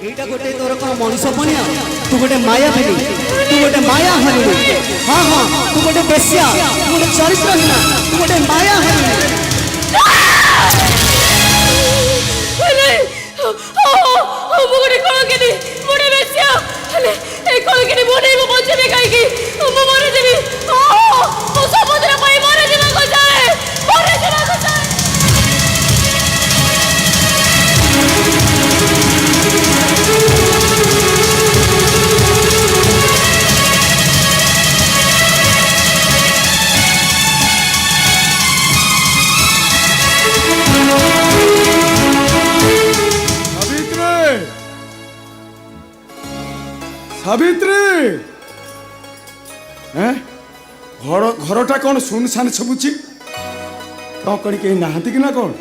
एटा गोटे तोर कौन मनीष पनिया तू गोटे माया भेली तू गोटे माया हरिणी हाँ हाँ तू गोटे बेश्या तू गोटे चरित्रहीन तू गोटे माया हरिणी मुगुड़ी कलंकिनी मुड़े बेश्या हेले ए कलंकिनी मुड़े को बचबे काईकी मु मरे देबी मु समुद्र पाई मरे जीवा को जाए मरे जीवा को जाए सावित्री हैं घर घरटा कौन सुनसान सबुची तो कहीं कहीं नहांती कि ना कौन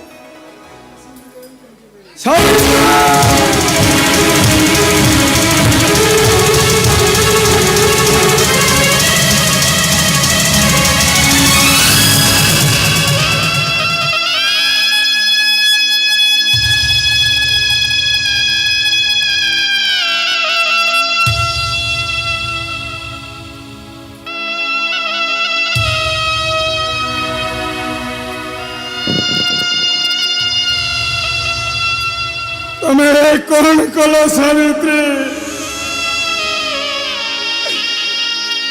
तुम्हें कौन कलो सावित्री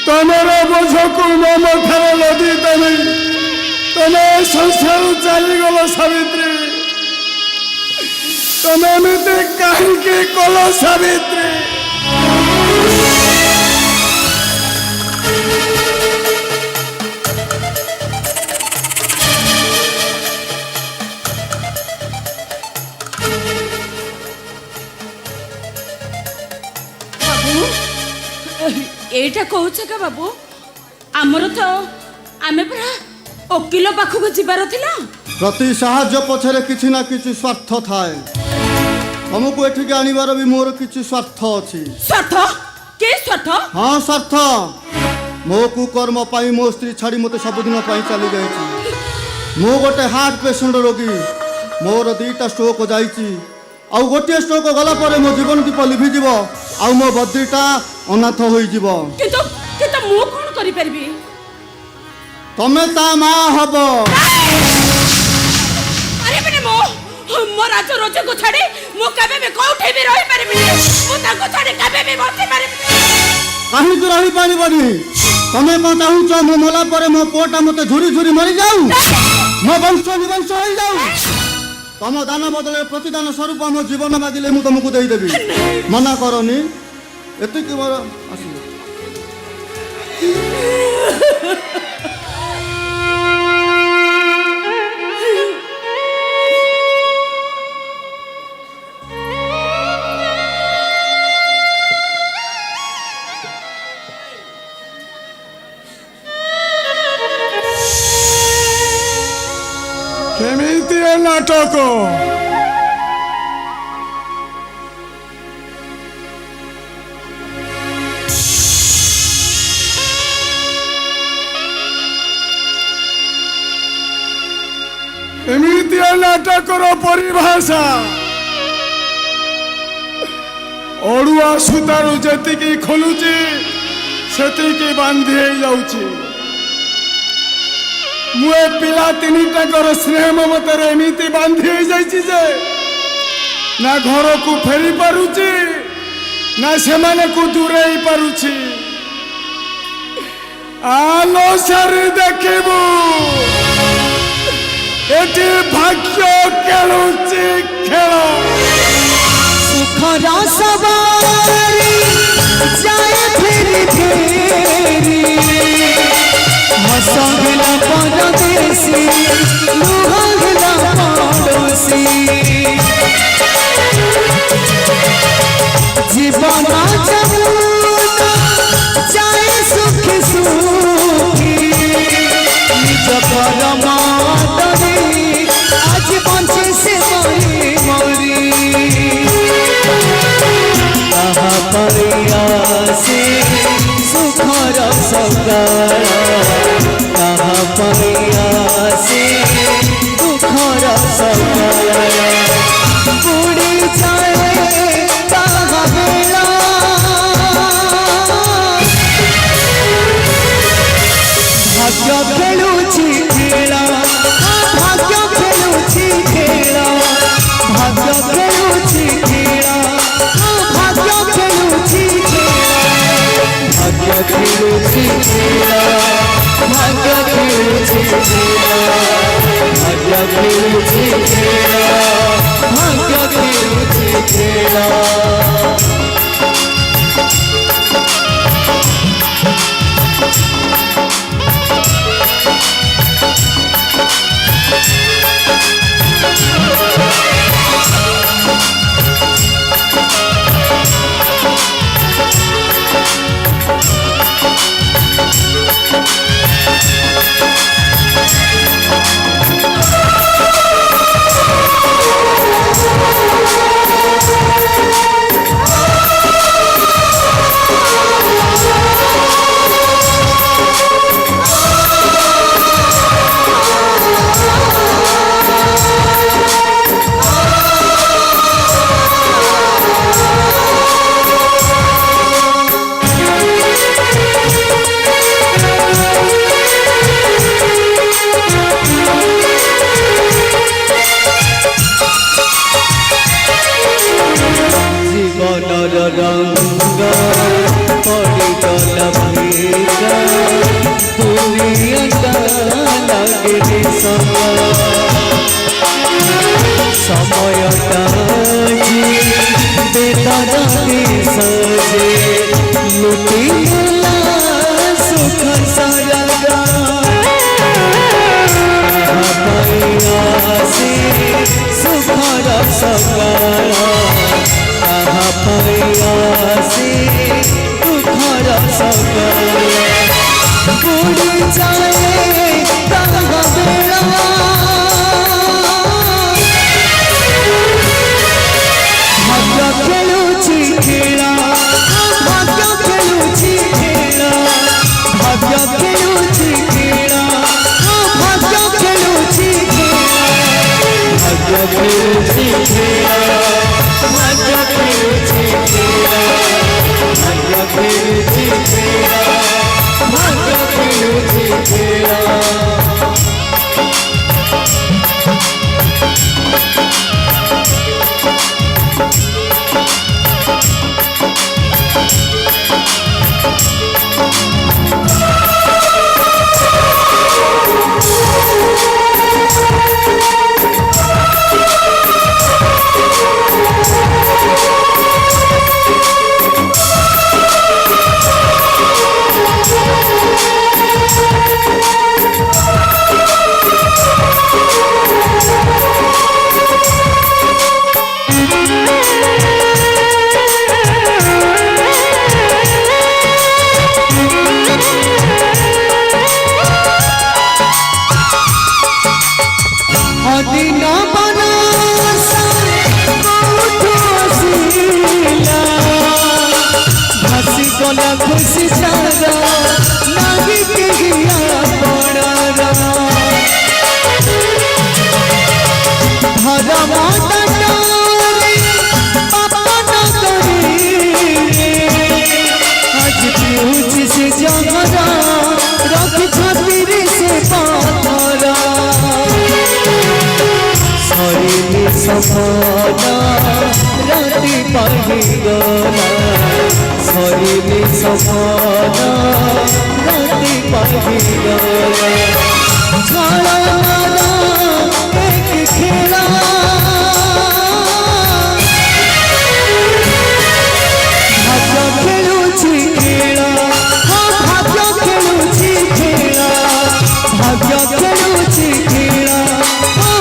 तुम्हारा बोझ को मम ठारे लदी तुम्हें संसार चली गल सावित्री तुम्हें मत कहीं कलो सावित्री एटा कहूछ का बाबू आमर तो आमे पूरा वकिल पाखक जीवार थिला प्रति साहाय्य पछरे किछि ना किछि स्वार्थ थाए हमको एठिक आनिबार भी मोर किछि स्वार्थ अछि स्वार्थ के स्वार्थ हाँ स्वार्थ मो कुकर्म पाई मो स्त्री छाड़ी मते सबदिन पाई चली जाइछि मो गोटे हार्ट पेशेंट रोगी मोर दीटा स्ट्रोक जाइछि आउ गोटे स्ट्रोक गला परे मो जीवन दीप लिभि जीव आउ मो बद्रीटा अनाथ होई जीव किंतु मु कोन करि परबी तमे ता मां हबो अरे बने मो राज रोज को छाड़ी मु कबे भी कोठे भी रहि परबी मु ताको छाड़ी कबे भी बसि परबी काहे तू रहि पानिबनी तमे को चाहू छ मो मला परे मो पोटा मते झुरी झुरी मरि जाऊ मो वंश निवंश होई जाऊ तम दान बदले प्रतिदान स्वरूप मो जीवन मागिले मु तुमको देई देबी मना करनी एतिक मोर आसी केमिति नाटक एमिति नाटकर परिभाषा अड़ुआ सूतारू जेतिकी खोलुची सेतिकी बांधी जाउची मुए पिला तीनटाकर स्नेह ममतार एमिति बांधी जाइछि जे ना घर को फेरी पारुची ना सेमाने को दूरेई पारुची आलो सारी देखिबू एटी भाग्य खेलुची खेल सुखरा सवारी जाए फेरी फेरी हसंगला परदेसी लुहंगला पड़ोसी जीवन जमुना जाए सुख सुखी निज कर्म तरी आज बंचे से मरी मरी कहा परियासी सुखर सकार कहा परियासी ଭାଗ୍ୟ ଖେଳୁଛି ଖେଳ ଭାଗ୍ୟ ଖେଳୁଛି ଖେଳ। रंग पड़गल भेगा दुनिया लगे समयटा बेदनाके सजे लुटिला सुख सरगा से सुखर सकारा से दुखर सकारा बुड़ी जाए ताहा बेड़ा भाग्य खेलुची खेला भाग्य खेलुची खेला भाग्य खेलुची खेला भाग्य खेलुची खेला भाग्य खेलुची खेला भाग्य खेलुची खेला भाग्य खेलुची खेला भाग्य खेलुची खेला। खुशी सारा नागी के हिया पड़ा भरा माता डाले पापा ना करे आज पीछ से जमरा रख खातिर से पाथरा शरीर सफाना राती पाही गला शरीर सफाना राती पाही गला छाड़ा मारा एक खेला भाग्य खेलुची खेला भाग्य खेलुची खेला भाग्य खेलुची खेला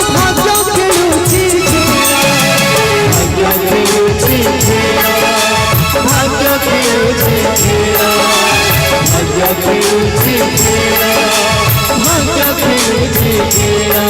भाग्य खेलुची खेला भाग्य खेलुची खेला भाग्य खेलुची खेला भाग्य खेलुची खेला भाग्य खेलुची खेला।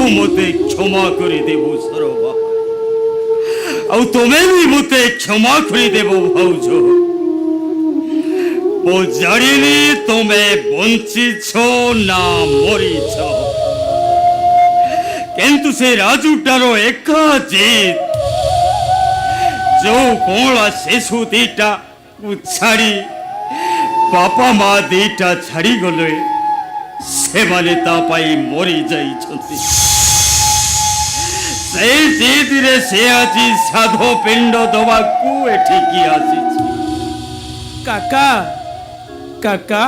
मते क्षमा कर देव सरवा आउ तुमे भी मते क्षमा कर देव भाउज ओ जानिनी तुमे बंचिछ ना मरीछ किंतु से राजुटारो एका जीत जो कोला शिशु दीटा छाड़ी बापा माँ दीटा छाड़ी गले से माने ता पाई मरी जाइछथि से जीत रे से आजी साधो पिंड दवा को एठिकी आसी काका काका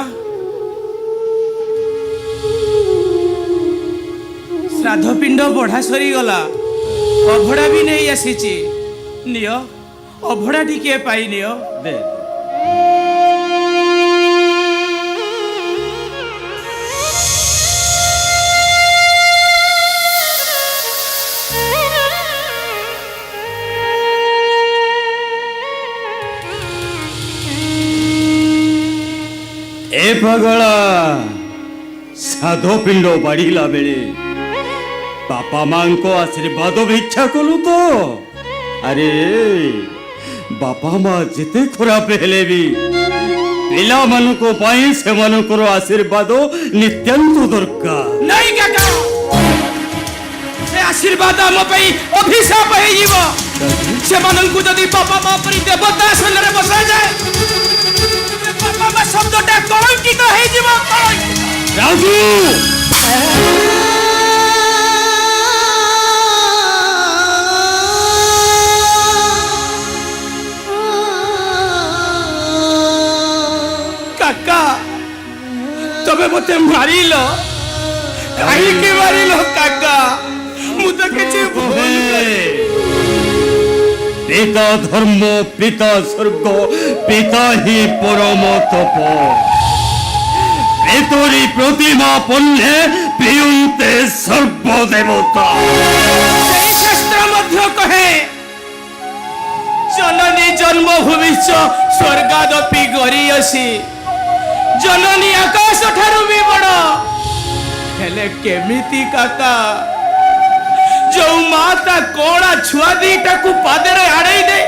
श्राद्ध पिंड बढ़ा सरी गला अभड़ा भी नहीं आसीची नियो अभड़ा टिके पाई नियो दे ए पगला साधो पिंड बाढ़िला बेले बापा मां को आशीर्वाद भिक्षा कलु तो अरे बापा माँ जिते खराब हेले भी पिला मानको पाई से मानकर आशीर्वाद नित्यंत दरकार नहीं काका से आशीर्वाद हम पई अभिशाप हे जीव से माननकु जदी बापा मां परि देवता सन रे बसा जाए बापा मां शब्दटा कलंकित हे जीव राजू काका तबे मते मारिलो काहे के मारिलो काका मु तो किछि भूल करी पिता धर्म पिता स्वर्ग पिता ही परम तप पेतरी प्रतिमा पन्ने प्रियंते सर्वदेवता सेई शास्त्र मध्य कहे जननी जन्मभूमि स्वर्गादपि गरीयसी जननी आकाश ठारू भी बड़ हेले केमिति काका जो माता कोड़ा छुआ दीटा को पादरे आड़े दे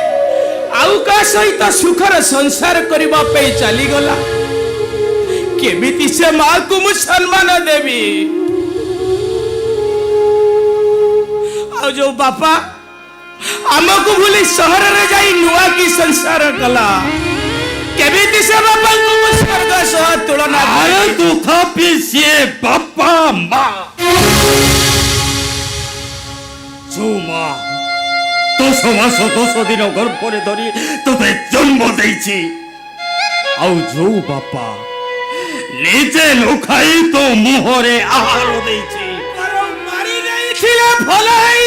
आउ का सहित सुखर संसार करबा पे चली गला केमिति से मां को मु सम्मान देवी आ जो बापा हमको भूली शहर रे जाई नुआ की संसार कला केमिति से बापा को मु स्वर्ग सह तुलना अरे तू खापी से बापा माँ चुमा तो समास 10 दिन गर्भरे धरी तोते जन्म देछि आउ जो बापा निजे न खाई तो मुहरे आहार देछि मारी नहीं थिले भला ही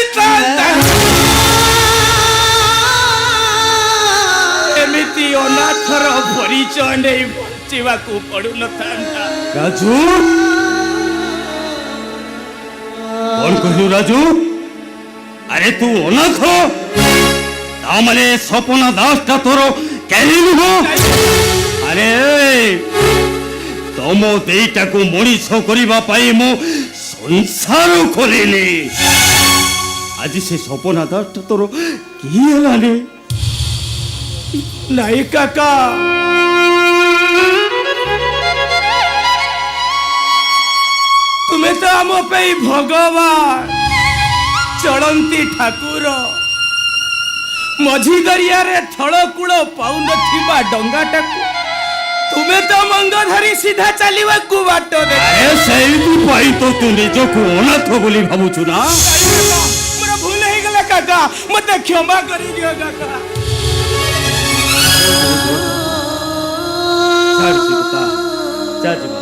एमिति अनाथर परिचय नहीं बचिवाकू पड़ू न था राजू कौन कहलु राजू अरे तू अनाथ तामने सपना दासटा तोर केली नुह अरे तम देईटा को मनीष करबा पाई मो संसार खोलेनी आज से सपना दासटा तोर की हलानी नहीं काका तुम्हें तो आम पे भगवान चढ़ती ठाकुर मझी दरिया रे थड़कूल पाऊ नथिबा डंगाटा तुम्हें तो मंग धरी सीधा चलिवा को बाट दे अरे सेई पाई तो तू निजको अनाथ बोली भाबुछु ना मोर भूल हे गला काका मते क्षमा करी दियो काका ଛାଡ଼ ସୀତା, ଯା ଯିବା।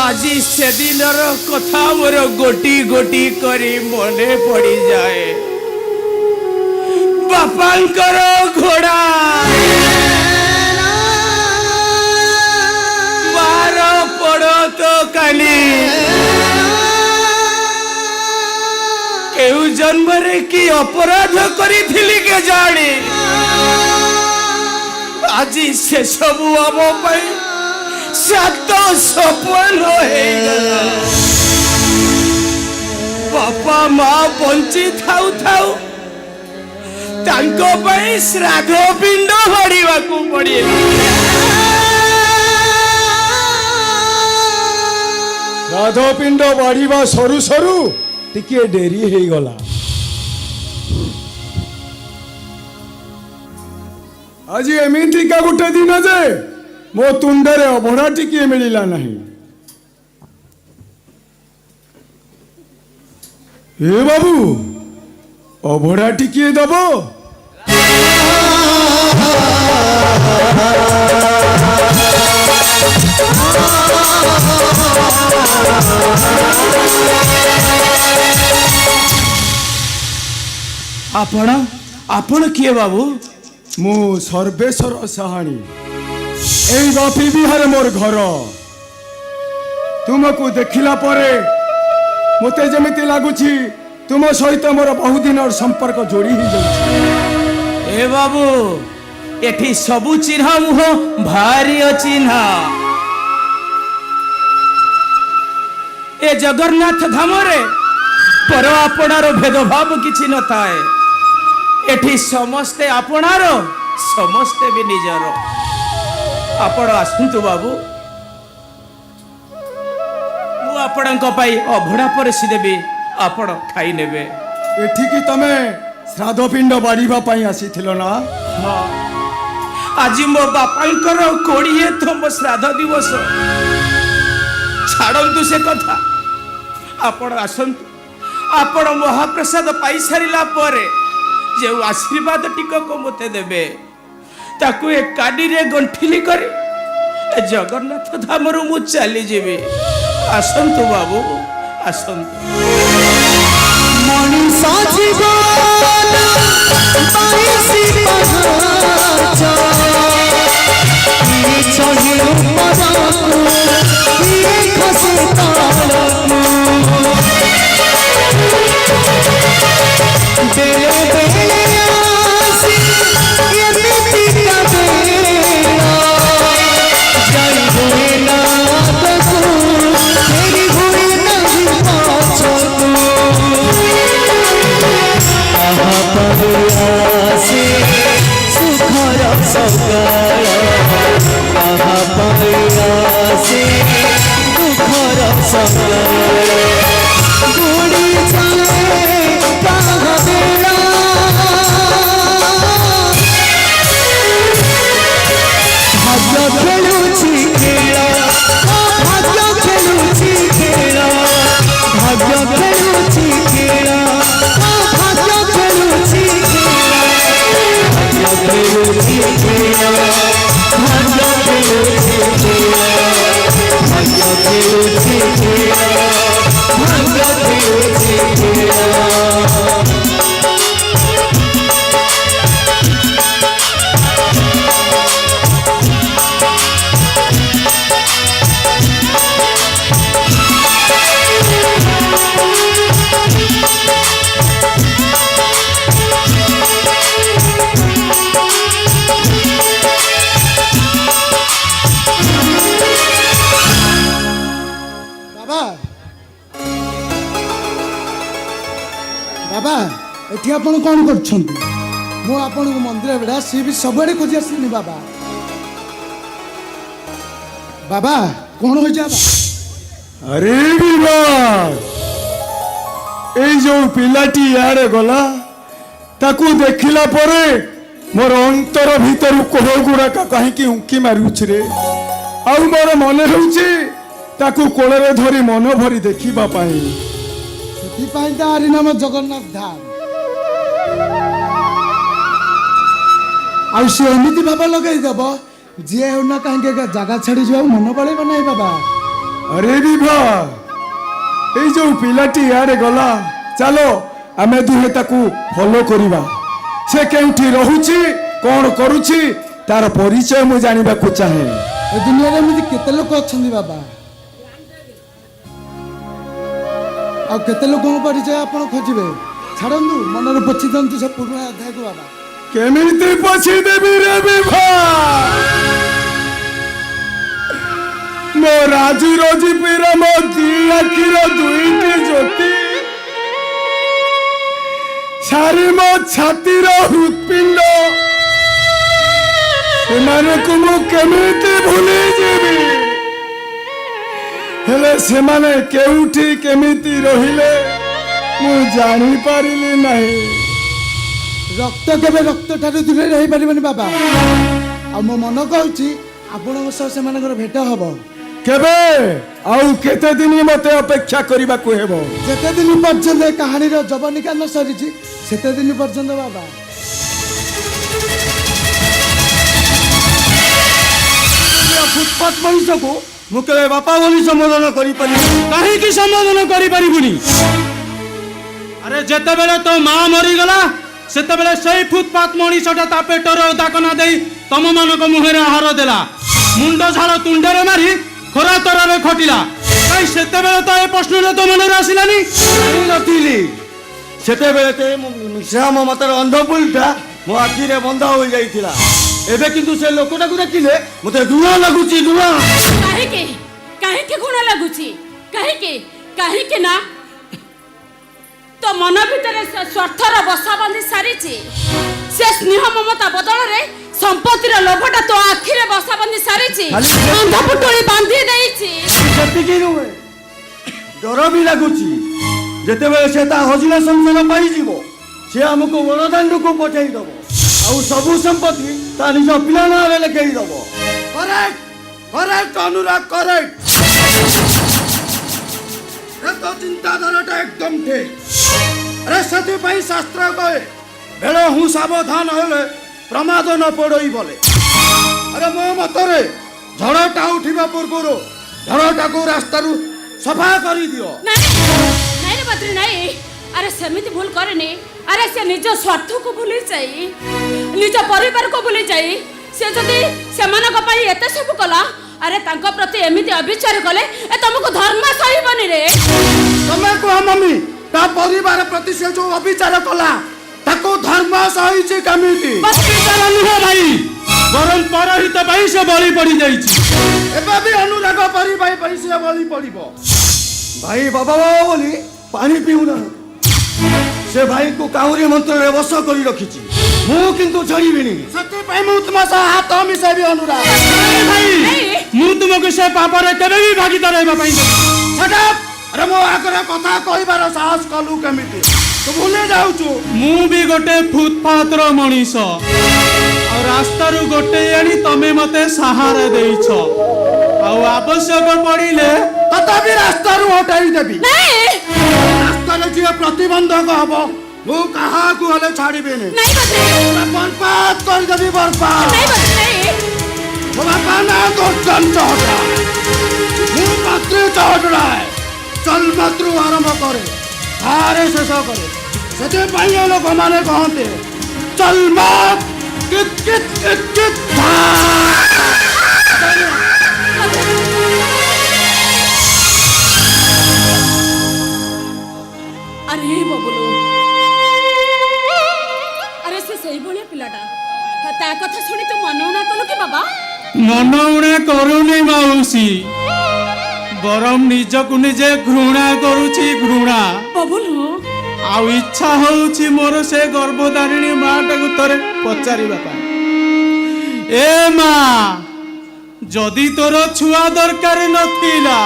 আজি সেদিনর কথা মোর গোটি গোটি করে মনে পড়ি যায় বাপাঙ্কর ঘোড়া বার পড়ত কালি কেউ জন্মরে কি অপরাধ করিথিলি কে জানি আজি সে সবু আম পাই সাত সফল হয়েগলা বাপা মা বঞ্চি থাউ থাউ তাঙ্ক পাই শ্রাদ্ধ পিণ্ড ভরিবাকু পড়িব রাধপিণ্ড বাড়িবা সরু সরু টিকে ডেরি হয়েগলা আজি এমিতিকা গোটে দিন যে মো তুଣ୍ଡରେ ଅଭଡ଼ା ଟିକିଏ ମିଳିଲା ନାହିଁ। ଏ ବାବୁ ଅଭଡ଼ା ଟିକିଏ ଦବ? ଆପଣ ଆପଣ କିଏ ବାବୁ? ମୁଁ ସର୍ବେଶ୍ୱର ସାହାଣୀ। এই বাপি বিহারে মোর ঘর। তুমকু দেখিলা পরে মতে যেমিতি লাগুছি তুম সহিত মোর বহুদিনর সম্পর্ক যোড়ি হয়ে যাচ্ছে। এ বাবু এটি সবু চিহ্ন মুহ ভারি অচিহ্ন এ জগন্নাথ ধামরে পর আপনার ভেদভাব কিছু নথায় এটি সমস্তে আপনার সমস্তে বি নিজর ଆପଣ ଆସନ୍ତୁ ବାବୁ ମୁଁ ଆପଣଙ୍କ ପାଇଁ ଅଭଡ଼ା ପରିସି ଦେବି ଆପଣ ଖାଇ ନେବେ। ଏଠିକି ତମେ ଶ୍ରାଦ୍ଧ ପିଣ୍ଡ ବାଢିବା ପାଇଁ ଆସିଥିଲ ନା? ହଁ ଆଜି ମୋ ବାପାଙ୍କର 20ତମ ଶ୍ରାଦ୍ଧ ଦିବସ ଛାଡ଼ନ୍ତୁ ସେ କଥା ଆପଣ ଆସନ୍ତୁ ଆପଣ ମହାପ୍ରସାଦ ପାଇସାରିଲା ପରେ ଯେଉଁ ଆଶୀର୍ବାଦ ଟିକକ ମୋତେ ଦେବେ ତାକୁ ଏ କାଡ଼ିରେ ଗଣ୍ଠିଲି କରି ଜଗନ୍ନାଥ ଧାମରୁ ମୁଁ ଚାଲିଯିବି। ଆସନ୍ତୁ ବାବୁ ଆସନ୍ତୁ। ମଣିଷ ଜୀବନ ବାଇଶି ପାହାଚ କିଏ ଚଢ଼ି ଉପରକୁ କିଏ ଖସେ ତଳକୁ ବେଳେ ବେଳେ ଆସି ଏମିତିକା ବେଳ ଯାଇ ହୁଏ ନା ଆଗକୁ ଫେରି ହୁଏ ନାହିଁ ପଛକୁ ଆହା ପରେ ଆସେ ସୁଖର ସକାଳ ଆହା ପରେ ଆସେ ଦୁଃଖର ସକାଳ ବୁଡ଼ି ଯାଏ କାହା ବେଳା ଭାଗ୍ୟ ଖେଳୁଛି ଖେଳ ଭାଗ୍ୟ ଖେଳୁଛି ଖେଳ ଭାଗ୍ୟ ଖେଳୁଛି ଖେଳ ଭାଗ୍ୟ ଖେଳୁଛି ଖେଳ ଭାଗ୍ୟ ଖେଳୁଛି ଖେଳ ଭାଗ୍ୟ ଖେଳୁଛି ଖେଳ ଭାଗ୍ୟ ଖେଳୁଛି ଖେଳ ଭାଗ୍ୟ ଖେଳୁଛି ଖେଳ। বাবা এটি আপন কোন করছেন? মু আপনার মন্দির বেড়া সি বি সবুড়ে খুঁজি আসিনি বাবা। বাবা কোন হয়েছে? আরে বিবাদ এই যে পিলাটি ইয়ারে গলা তাকু দেখিলা পরে মোর অন্তর ভিতর কোহ গুড়াক কাহিকি উঙ্কি মারুছি রে। আউ মোর মনে হচ্ছে ତାକୁ କୋଳରେ ଧରି ମନ ଭରି ଦେଖିବା ପାଇଁ। ସେଥିପାଇଁ ତ ଆରି ନାମ ଜଗନ୍ନାଥ ଧାମ। ଆଉ ସେ ଏମିତି ଭାବ ଲଗେଇଦବ ଯିଏ ହେଉନା କାହିଁକି ଜାଗା ଛାଡ଼ି ଯିବାକୁ ମନ ପଳେଇବ ନାହିଁ ବାବା। ଆରେ ବିଭା, ଏଇ ଯୋଉ ପିଲାଟି ଇଆଡେ ଗଲା, ଚାଲ ଆମେ ଦୁହେଁ ତାକୁ ଫଲୋ କରିବା। ସେ କେଉଁଠି ରହୁଛି, କଣ କରୁଛି, ତାର ପରିଚୟ ମୁଁ ଜାଣିବାକୁ ଚାହେଁ। ଏ ଦୁନିଆରେ ଏମିତି କେତେ ଲୋକ ଅଛନ୍ତି ବାବା, ଆଉ କେତେ ଲୋକଙ୍କ ପରିଚୟ ଆପଣ ଖୋଜିବେ। ଛାଡ଼ନ୍ତୁ, ମନରେ ପୋଛି ଦିଅନ୍ତୁ ସେ ପୁରୁଣା ଅଧ୍ୟାୟକୁ ବାବା। କେମିତି ପୋଛି ଦେବି ରେ ବିଭା? ମୋ ରାଜୁ ରଜିପିର ମୋ ଦି ଆଖିର ଦୁଇଟି ଜ୍ୟୋତି, ସାରି ମୋ ଛାତିର ହୃତ୍ପିଣ୍ଡ, ସେମାନଙ୍କୁ ମୁଁ କେମିତି ଭୁଲି ଯିବି? ହେଲେ ସେମାନେ କେଉଁଠି କେମିତି ରହିଲେ ମୁଁ ଜାଣିପାରିଲି ନାହିଁ। ରକ୍ତ କେବେ ରକ୍ତ ଠାରୁ ଦୂରରେ ରହିପାରିବନି ବାବା। ଆଉ ମୋ ମନ କହୁଛି ଆପଣଙ୍କ ସହ ସେମାନଙ୍କର ଭେଟ ହବ। କେବେ ଆଉ କେତେ ଦିନ ମତେ ଅପେକ୍ଷା କରିବାକୁ ହେବ? ଯେତେ ଦିନ ପର୍ଯ୍ୟନ୍ତ ଏ କାହାଣୀର ଯବନିକା ନ ସରିଛି ସେତେ ଦିନ ପର୍ଯ୍ୟନ୍ତ ବାବା। ଫୁଟପାଥ ମଣିଷକୁ ମୁଁ କେବେ ବାପା ବୋଲି ସମ୍ବୋଧନ କରିପାରିବି। କାହିଁକି ସମ୍ବୋଧନ କରିପାରିବୁନି? ଆରେ ଯେତେବେଳେ ତୋ ମା ମରିଗଲା ସେତେବେଳେ ସେଇ ଫୁଟପାଥ ମଣିଷଟା ତା ପେଟରେ ଓଦାକନା ଦେଇ ତମମାନଙ୍କ ମୁହଁରେ ଆହାର ଦେଲା, ମୁଣ୍ଡ ଝାଳ ତୁଣ୍ଡରେ ମାରି ଖରା ତରରେ ଖଟିଲା। କାଇଁ ସେତେବେଳେ ତ ଏ ପ୍ରଶ୍ନଟା ତୋ ମନରେ ଆସିଲାନି? ଜାଣିନଥିଲି ସେତେବେଳେ ସେ ମମତାର ଅନ୍ଧପୁଲଟା ମୋ ଆଖିରେ ବନ୍ଧା ହୋଇଯାଇଥିଲା। ଏବେ କିନ୍ତୁ ସେ ଲୋକଟାକୁ ଦେଖିଲେ ମତେ ଘୃଣା ଲାଗୁଛି, ଘୃଣା। କାହିଁକି କାହିଁକି ଘୃଣା ଲାଗୁଛି? କାହିଁକି କାହିଁକି ନା ତ ମନ ଭିତରେ ସେ ସ୍ୱାର୍ଥର ବସା ବାନ୍ଧି ସାରିଛି। ସେ ସ୍ନେହ ମମତା ବଦଳରେ ସମ୍ପତ୍ତିର ଲୋଭଟା ତୋ ଆଖିରେ ବସା ବାନ୍ଧି ସାରିଛି, ଅନ୍ଧପୁଟୁଳି ବାନ୍ଧି ଦେଇଛି। ସେତିକି ନୁହେଁ, ଡର ବି ଲାଗୁଛି। ଯେତେବେଳେ ସେ ତା ହଜିଲା ସଂସାର ପାଇଯିବ, ସେ ଆମକୁ ବଡ଼ଦାଣ୍ଡକୁ ପଠେଇ ଦବ, ଆଉ ସବୁ ସମ୍ପତ୍ତି ତା ନିଜ ପିଲା ନାଁରେ ଲେଖେଇ ଦବ। Correct, correct Anurag, correct. ତ ଚିନ୍ତାଧାରାଟା ଏକଦମ ଠିକ। ଆରେ ସେଥିପାଇଁ ଶାସ୍ତ୍ର କହେ ବେଳ ହୁଁ ସାବଧାନ ହେଲେ ପ୍ରମାଦ ନ ପଡ଼ଇ ବଲେ। ଆରେ ମୋ ମତରେ ଝଡ଼ଟା ଉଠିବା ପୂର୍ବରୁ ଝଡ଼ଟାକୁ ରାସ୍ତାରୁ ସଫା କରିଦିଅ। ନାଇଁ ନାଇଁ ରେ ବଦ୍ରି ନାଇଁ, ଆରେ ସେମିତି ଭୁଲ କରେନି। ଆରେ ସେ ନିଜ ସ୍ୱାର୍ଥକୁ ଭୁଲି ଯାଇ, ନିଜ ପରିବାରକୁ ଭୁଲି ଯାଇ, ସେ ଯଦି ସେମାନଙ୍କ ପାଇଁ ଏତେ ସବୁ କଲା, ଆରେ ତାଙ୍କ ପ୍ରତି ଏମିତି ଅବିଚାର କଲେ ଏ ତମକୁ ଧର୍ମ ସହିବନି ରେ। ତମେ କୁହ ମମି, ତା ପରିବାର ପ୍ରତି ସେ ଯୋଉ ଅବିଚାର କଲା ତାକୁ ଧର୍ମ ସହିଛି କେମିତି? ଅବିଚାର ନୁହେଁ ଭାଇ, ବରଂ ପରହିତ ପାଇଁ ସେ ବଳି ପଡ଼ି ଯାଇଛି। ଏବେ ବି ଅନୁରାଗ ପରିବାର ପାଇଁ ସେ ବଳି ପଡ଼ିବ। ଭାଇ ବାବା ବାବା ବୋଲି ପାଣି ପିଉନାହାନ୍ତି। ସେ ଭାଇକୁ କାଉରୀ ମନ୍ତ୍ରରେ ବଶ କରି ରଖିଛି। ମୁଁ କିନ୍ତୁ ଛାଡ଼ିବିନି। ସେଥିପାଇଁ ମୁଁ ତୁମ ସହ ହାତ ମିଶାଇବି ଅନୁରାଗ। ଭାଇ, ମୁଁ ତୁମକୁ ସେ ପାପରେ କେବେ ବି ଭାଗିଦାର ହେବା ପାଇଁ ଦେବି। Shut up! ଆରେ ମୋ ଆଗରେ କଥା କହିବାର ସାହସ କଲୁ କେମିତି? ତୁ ଭୁଲି ଯାଉଛୁ ମୁଁ ବି ଗୋଟେ ଫୁଟପାଥର ମଣିଷ, ଆଉ ରାସ୍ତାରୁ ଗୋଟେ ଆଣି ତମେ ମତେ ସାହାରା ଦେଇଛ, ଆଉ ଆବଶ୍ୟକ ପଡ଼ିଲେ ତଥାପି ରାସ୍ତାରୁ ହଟାଇ ଦେବି। ରାସ୍ତାରେ ଯିଏ ପ୍ରତିବନ୍ଧକ ହବ ମୁଁ କାହାକୁ ହେଲେ ଛାଡ଼ିବିନି। ବର୍ବାଦ କରିଦେବି, ବର୍ବାଦ। ମୋ ବାପା ନା ଗୋର୍ଜନ ଚହଟରା, ମୁଁ ମାତୃ ଚହଟରାଏ। ଚଲ ମାତୃ ଆରମ୍ଭ କରେ, ଧାରେ ଶେଷ କରେ। ସେଥିପାଇଁ ଲୋକମାନେ କହନ୍ତି ଚଲ ମାତ କିତ କିତ କିତ କିତ ଧା। ଆରେ ବବୁଲୁ, ଆରେ ସେ ସେଇଭଳିଆ ପିଲାଟା, ତା କଥା ଶୁଣି ତୁ ମନ ଉଣା କଲୁ କି ବାବା? ମନ ଉଣା କରୁନି ମାଉସୀ, ବରଂ ନିଜକୁ ନିଜେ ଘୃଣା କରୁଛି, ଘୃଣା। ବବୁଲୁ, ଆଉ ଇଚ୍ଛା ହଉଛି ମୋର ସେ ଗର୍ଭଧାରିଣୀ ମାଟାକୁ ଥରେ ପଚାରିବା ପାଇଁ, ଏ ମା, ଯଦି ତୋର ଛୁଆ ଦରକାର ନଥିଲା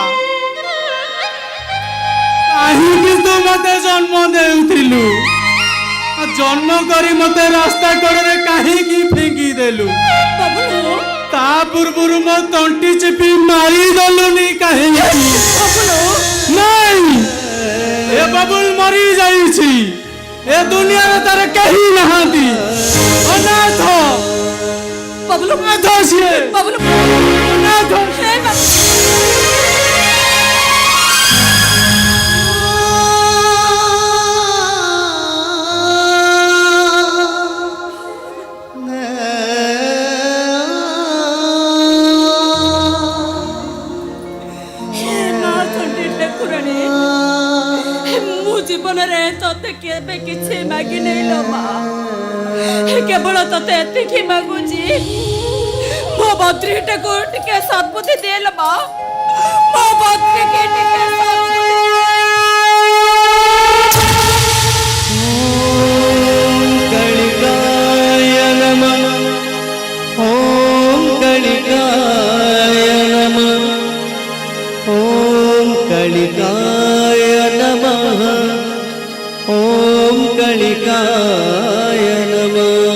କାହିଁକି ତୁ ମତେ ଜନ୍ମ ଦେଉଥିଲୁ? ଜନ୍ମ କରି ମତେ ରାସ୍ତା କଡ଼ରେ କାହିଁକି ଫିଙ୍ଗି ଦେଲୁ? ବବୁଲୁ, ତା ପୂର୍ବରୁ ମୋ ତଣ୍ଟି ଚିପି ମାରିଦେଲୁନି କାହିଁକି? मरी जाइछि ए दुनिया में तार कहीं नहांती अनाथ बबलू अनाथ छिए बबलू अनाथ हे बबलू जीवन ते केबे किछि मागी नहीं लो माँ केवल तते एतिकी मागुची मो बद्रीटा को टिके सद्बुद्धि दे लो माँ मो बद्री के टिके कलिकाय नमः ओम कलिकाय नमः ओम कलिकाय नमः ओम कलिकाय नमः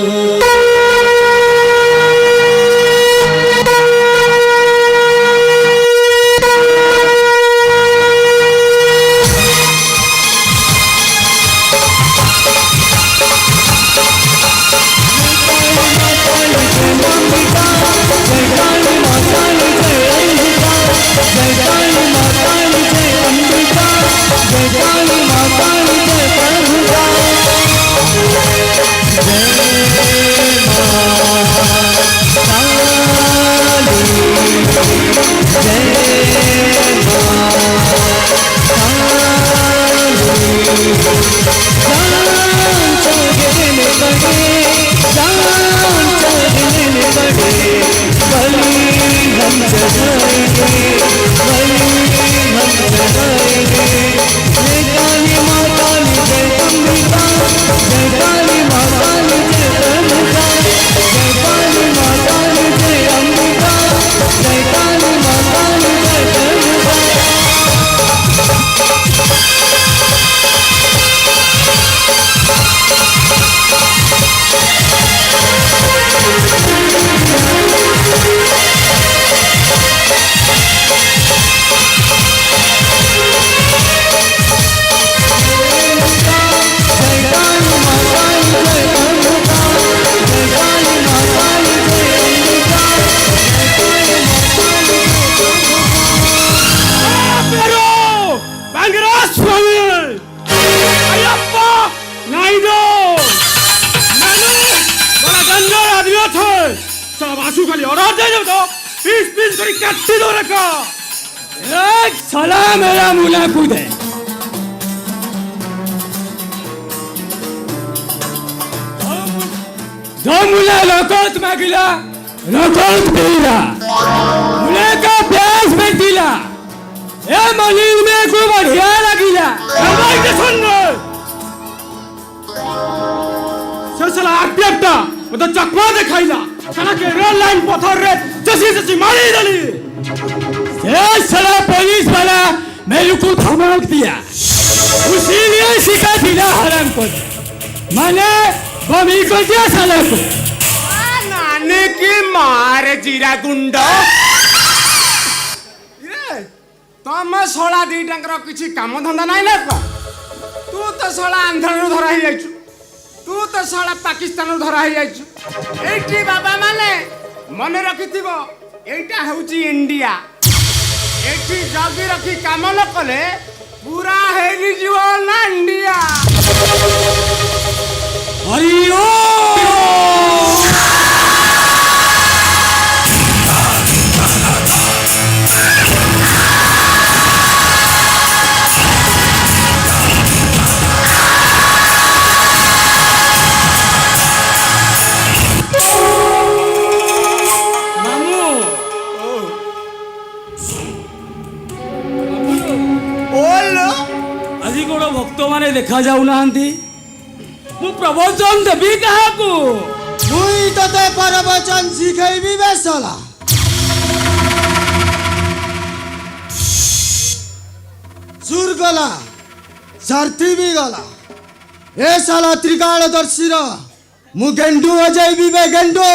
सलाम मेरा मुला कूदे जो मुला रकोत मागिला रकोत मिला मुला का प्यास में दिला ए मलिन में को बढ़िया लगिला भाई के सुन ससला आप्याटा वो तो चकवा दिखाइला साला के रेल लाइन पत्थर रे जसी जसी मारी दली ये साला पुलिस वाला मेरे को धमक दिया उसीलिए शिका दिला हराम को मैंने बमी को दिया साला को नाने की मार जीरा गुंडा ये तम सोला दी टंकर किछि काम धंदा नाही ना तू तो सोला आंध्र धरा ही जाइछु तू तो सोला पाकिस्तान धरा ही जाइछु एठी बाबा माने मने रखिथिबो एटा होउची इंडिया एठी जगी रखी काम न कले पूरा हेली जीव ना इंडिया हरिओ আজি কোন ভক্ত মানে দেখা যাও নাহান্তি মু প্রবচন দেবি কাহাকু মুই ততে পরবচন শিখাইবি বেসলা সুর গলা সারথি বি গলা এ সালা ত্রিকালদর্শীর মু গেন্ডু অজাইবি বে গেন্ডু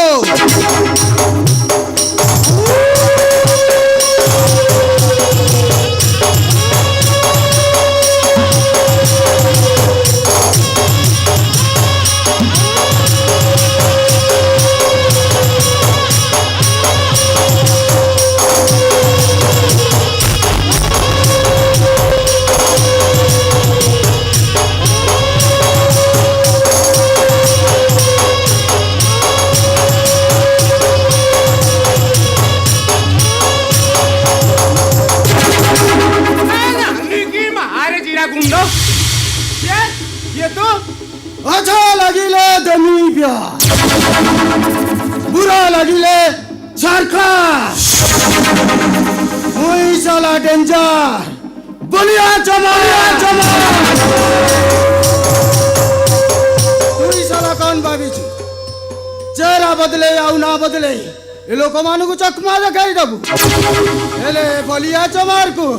बुरा लगिले सरखा मुई साला डेंजर बलिया चमर तुई साला कौन भाविछु चेहरा बदले आउ ना बदले ए लोक मानकु चकमा देखाई दबु हेले बलिया चमर को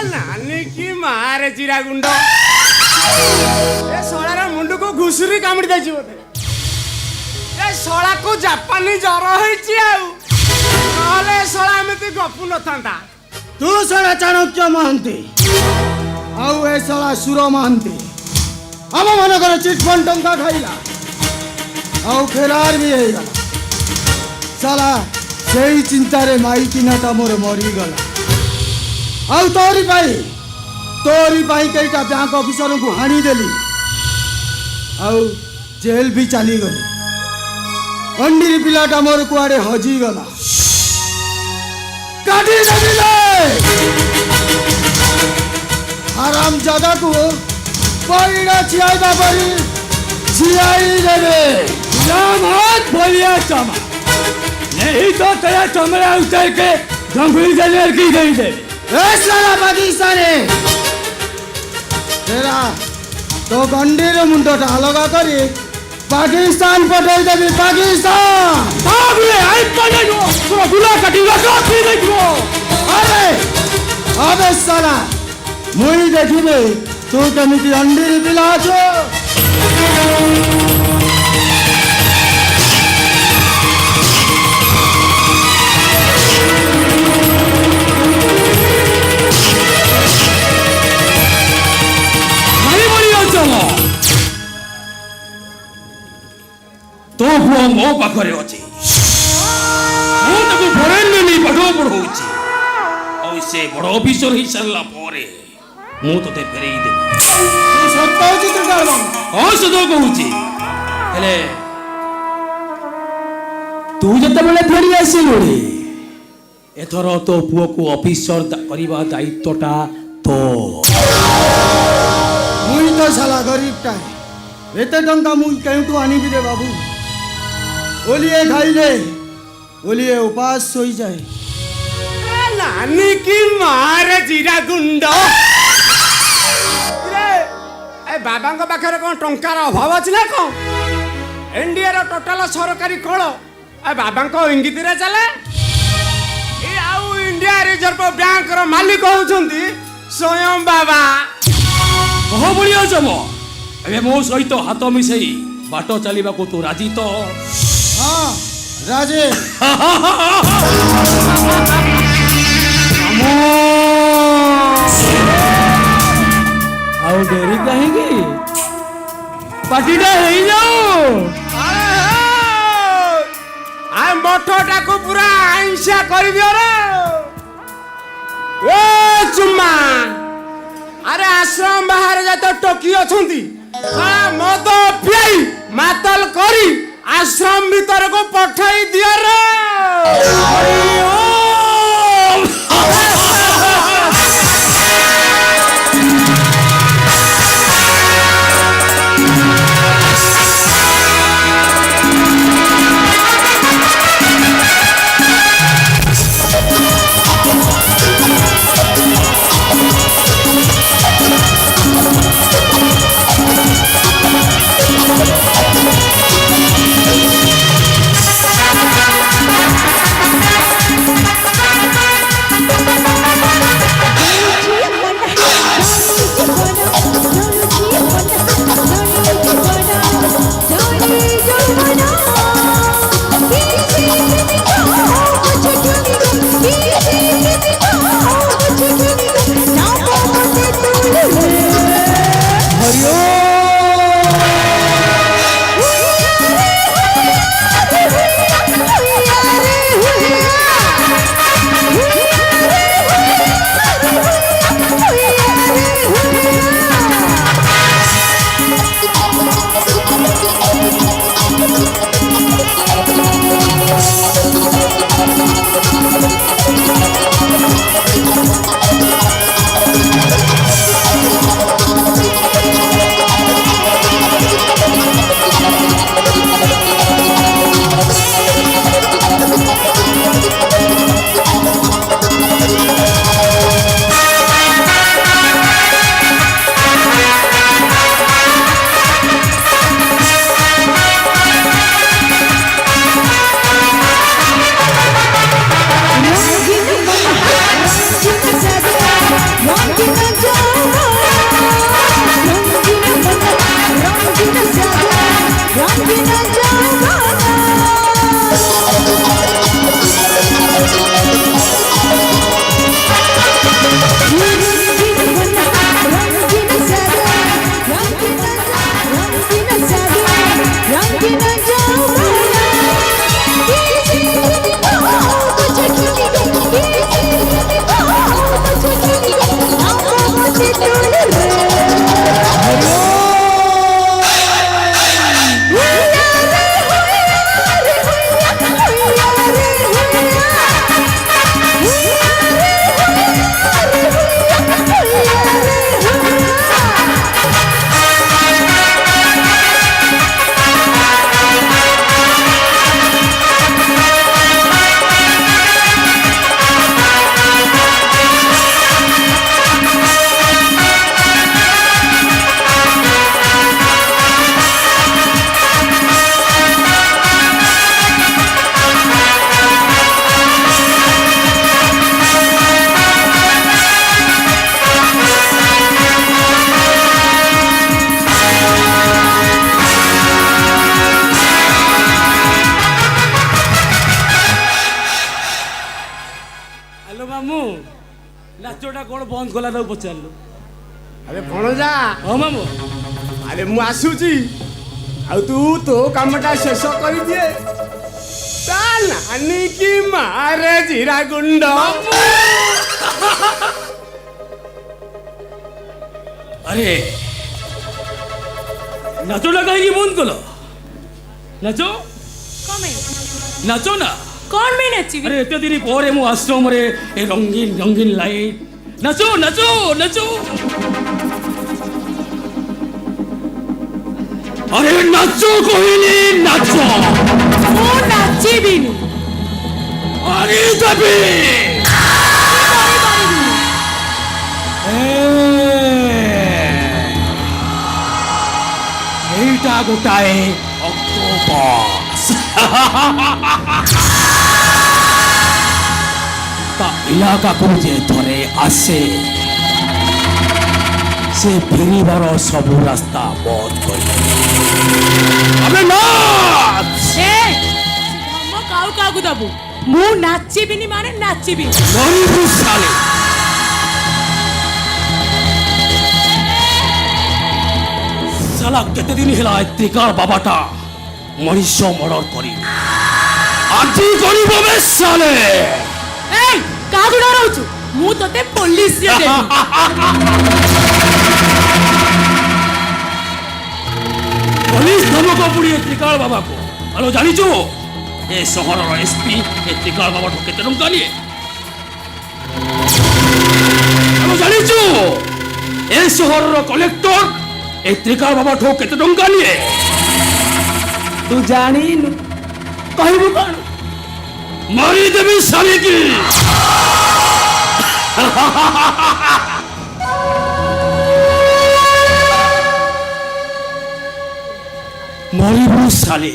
नानी की मारे चिरा गुंड ए शଳାର ମୁଣ୍ଡକୁ ଘୁଷୁରି କାମୁଡ଼ି ଦେଇଛି ବୋଧେ ଏ ଶଳାକୁ ଜାପାନୀ ଜର ହେଇଛି ଆଉ ନହେଲେ ଏ ଶଳା ଏମିତି ଗପୁ ନଥାନ୍ତା तू साला चाणक्य महंती आउ ए साला सुर महंती आम मनकर चिटफंड टंका खाइला आउ फेरार भी होगा साला सेई चिंतारे माई तीनटा मोर मरीगला आउ तोरी पाई कईटा बैंक ऑफिसर को हाणी देली आउ जेल भी चली गली अंडीर पिलाटा मोर कुआड़े हजी गला काटी देले आराम जगह को पईड़ा छियाइबा परी छियाई देबे नाम हाथ बोलिया चमा नहीं तो तेरा चमड़ा उतर के गंभीर जलेर की गई दे ए साला पाकिस्तानी तेरा तो गंडीर मुंडटा अलग करी पाकिस्तान पठाई देबी पाकिस्तान बाबरे आई पड़े जो तो बुला कटिला का पी देखो अबे साला मुई देखिबे तू केमिति अंडीर पिला छो तो पुआ मो पाखरे अछि मो तको फरेन में बडो पढौछि और से बडो ऑफिसर ही सरला परे मो तते फेरेई दे तू सत्ता चित्र डालम ओ सदो कहूछि हेले तू जते बेले फेरी आसिलोड़ी एथरो तो पुओ को ऑफिसर करिबा दायित्वटा तो मुई तो साला गरीब टाए एते टंका मुई केउटू आनिबी रे बाबू ओलिए खाइले ओलिए उपास सोई जाए नानी की मारे चिरा गुंड ए बाबाଙ୍କ ପାଖରେ କଣ ଟଙ୍କାର ଅଭାବ ଅଛି ନା କଣ ଇଣ୍ଡିଆର ଟୋଟାଲ ସରକାରୀ କଳ ଏ ବାବାଙ୍କ ଇଙ୍ଗିତରେ ଚାଲେ ଏ ଆଉ ଇଣ୍ଡିଆ ରିଜର୍ଭ ବ୍ୟାଙ୍କର ମାଲିକ ହଉଛନ୍ତି ସ୍ୱୟଂ ବାବା କହ ବଳିଆ ଜମ ଏବେ ମୋ ସହିତ ହାତ ମିଶେଇ ବାଟ ଚାଲିବାକୁ ତୁ ରାଜି ତ हाँ राजे ଆଉ ଡେରି କାହିଁକି ପାଟିଟା ହେଇଯାଉ ଆ ମଠଟାକୁ ପୁରା ଆଇଁଷା କରିଦିଅ ରେ ଏ ଚୁମ୍ମା ଆରେ ଆଶ୍ରମ ବାହାରେ ଯେତେ ଟୋକି ଅଛନ୍ତି ମଦ ପିଆଇ ମାତଲ କରି आश्रम भीतर को पठाई दिया रे ମାମୁଁ ନାଚଟା କ'ଣ ବନ୍ଦ କଲା ତାକୁ ପଚାରିଲୁ। ଆରେ ଭଣଜା ହଁ ମାମୁଁ। ଆରେ ମୁଁ ଆସୁଛି ଆଉ ତୁ ତୋ କାମଟା ଶେଷ କରିଦିଏ ତା ନାନୀ କି ମାରେ ଜିରା ଗୁଣ୍ଡ। ଆରେ ନାଚଟା କାହିଁକି ବନ୍ଦ କଲ? ନାଚ ନାଚ ନା। कौन में नची अरे एते दिन ପରେ ମୁଁ ଆଶ୍ରମରେ ଏ ରଙ୍ଗୀନ ରଙ୍ଗୀନ ଲାଇଟ୍ ନାଚ ନାଚ ନାଚ। अरे नाचो कहली नाच ମୁଁ ନାଚିବିନି। अरे दबी এইটা গোটাଏ অক্টোপাস তা ইলাকাକୁ যে ধরে আসে সে ফেরিবার সবু রাস্তা বন্ধ করে আবে নাচ। हम काउ काउ दबु मु नाचिबिनी माने नाचिबि। মরিবু সালে সালা কেতে দিন হেলা ত্রিকার বাবাটা মরিষ মর্ডর করি আজি করিব বে সালে। ए कागु डराउछु मु तते पुलिस रे देबी। পুলিশ ধমক পুড়িয়ে ত্রিকাল বাবাকে আলো জানিছো এ সহরর এসপি এ ত্রিকাল বাবাঠু কেতে টঙ্কা নিয়ে আলো জানিছো এ সহরর কলেক্টর এ ত্রিকাল বাবাঠু কেতে টঙ্কা নিয়ে তু জানিনু কহিবু কোন মারি দেবি শালিকি। মরিবু সালে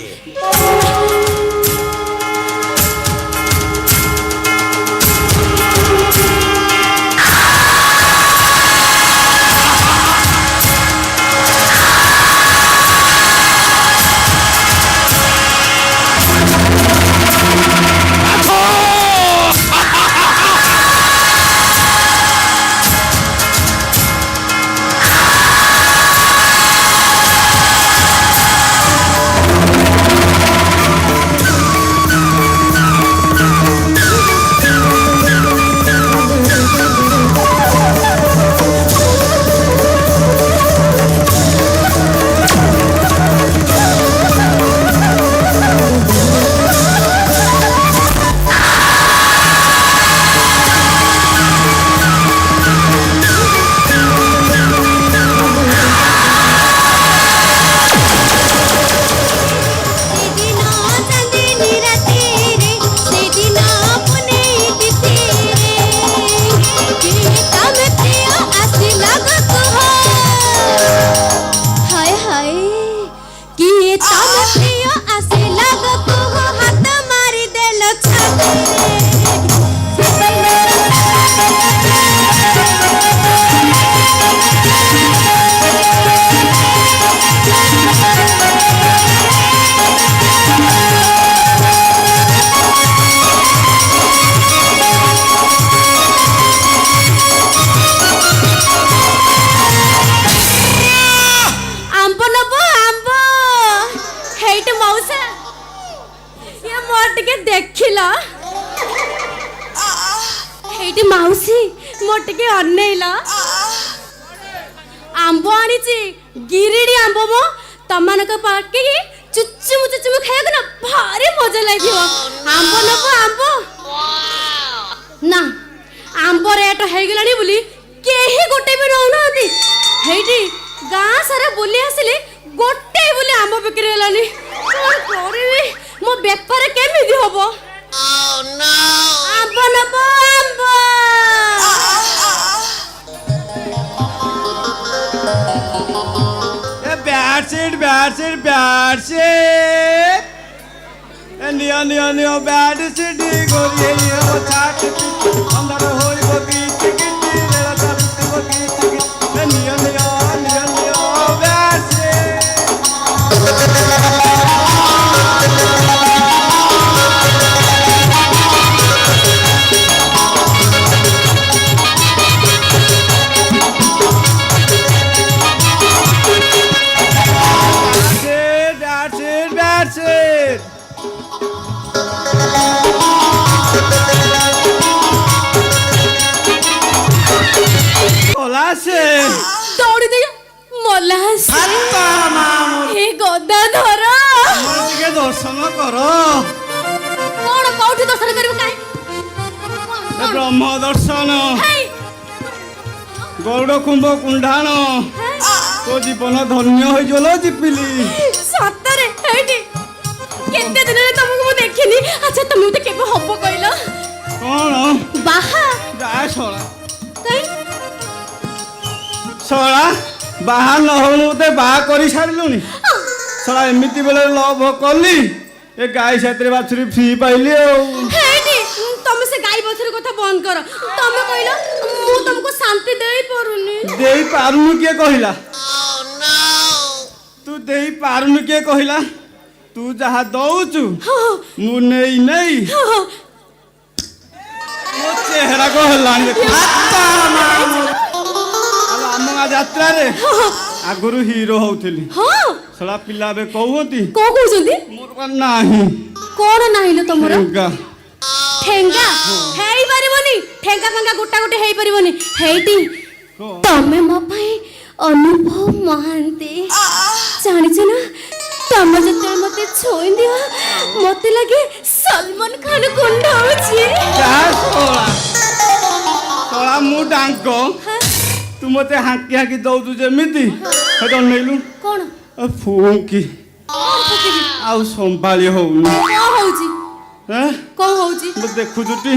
ଦେଖିଲା ଏଇଠି ମାଉସୀ ମୋ ଟିକେ ଅନେଇଲା। ଆମ୍ବ ଆଣିଛି ଗିରିଡି ଆମ୍ବ ମୋ ତମାନଙ୍କ ପାଟିକି ଚୁଚୁମୁ ଚୁଚୁମୁ ଖାଇବାକୁ ନା ଭାରି ମଜା ଲାଗିବ। ଆମ୍ବ ନବ ଆମ୍ବ ନା ଆମ୍ବ ରେଟ୍ ହେଇଗଲାଣି ବୋଲି କେହି ଗୋଟେ ବି ରହୁନାହାନ୍ତି। ହେଇଠି ଗାଁ ସାରା ବୁଲି ଆସିଲେ ଗୋଟେ ବୋଲି ଆମ୍ବ ବିକ୍ରି ହେଲାନି। କ'ଣ କରିବି ମୋ ବେପାର କେମିତି ହବ? ଆମ୍ବ ନବ ଆମ୍ବ Bad shit. Niyo bad shit. Gori niyo chat. Andar hoi bogi tikiti. Rela tabuti bogi tikiti. Niyo bad shit. ଦୌଡ଼ି ଦେଇ ମଲା ହେ ଗଦାଧର ଟିକେ ଦର୍ଶନ କର କଣ କୋଉଠି ଦର୍ଶନ କରିବୁ କାଇଁ ବ୍ରହ୍ମ ଦର୍ଶନ ହେଇ ଗରୁଡ଼ କୁମ୍ଭ କୁଣ୍ଡାଣ ତୋ ଜୀବନ ଧନ୍ୟ ହୋଇଗଲ ଚିପିଲି। ସତରେ ହେଇଟି କେତେ ଦିନରେ ତମକୁ ମୁଁ ଦେଖିନି। ଆଚ୍ଛା ତମେ ମତେ କେବେ ହବ କହିଲ କଣ ବାହା ଯା ଶଳା କାଇଁ ଶଳା ବାହା ନ ହଉ ମତେ ବାହା କରି ସାରିଲୁଣି। ଶଳା ଏମିତି ବେଳେ ଲଭ କଲି ଏ ଗାଈ ସାଥିରେ ବାଛୁରୀ ଫ୍ରି ପାଇଲି ଆଉ। ହେଇଟି ତମେ ସେ ଗାଈ ବଛର କଥା ବନ୍ଦ କର। ତମେ କହିଲ ମୁଁ ତମକୁ ଶାନ୍ତି ଦେଇ ପାରୁନି। ଦେଇ ପାରୁନୁ କିଏ କହିଲା? ତୁ ଦେଇ ପାରୁନୁ କିଏ କହିଲା? ତୁ ଯାହା ଦଉଛୁ ମୁଁ ନେଇ ନେଇ ମୋ ଚେହେରା କଣ ହେଲାଣି ଦେଖ। ଆମ ଗାଁ ଯାତ୍ରାରେ ଆଗରୁ ହିରୋ ହଉଥିଲି। ହଁ ଶଳା ପିଲା ଏବେ କହୁଛନ୍ତି କଣ କହୁଛନ୍ତି? ମୋର କଣ ନାହିଁ କଣ ନାହିଁ ଲୋ ତମର? ଠେଙ୍ଗା। ଠେଙ୍ଗା ହେଇ ପାରିବନି। ଠେଙ୍ଗା ଫେଙ୍ଗା ଗୋଟା ଗୋଟେ ହେଇ ପାରିବନି। ହେଇଟି ତମେ ମୋ ପାଇଁ ଅନୁଭବ ମହାନ୍ତି ଜାଣିଛ ନା ତମେ ଯେତେବେଳେ ମତେ ଛୁଇଁ ଦିଅ ମତେ ଲାଗେ ସଲମାନ ଖାନ କୁଣ୍ଡ ହଉଛି। ଶଳା ମୁଁ ଡାଙ୍କ ତୁ ମତେ ହାଙ୍କି ହାଙ୍କି ଦଉଛୁ ଯେମିତି ସେଟା ନେଇଲୁ କଣ ଫୁଙ୍କି ଆଉ ସମ୍ଭାଳି ହଉନି। କଣ ହଉଛି? ହେଁ କଣ ହଉଛି? ମୁଁ ଦେଖୁଛୁ ଟି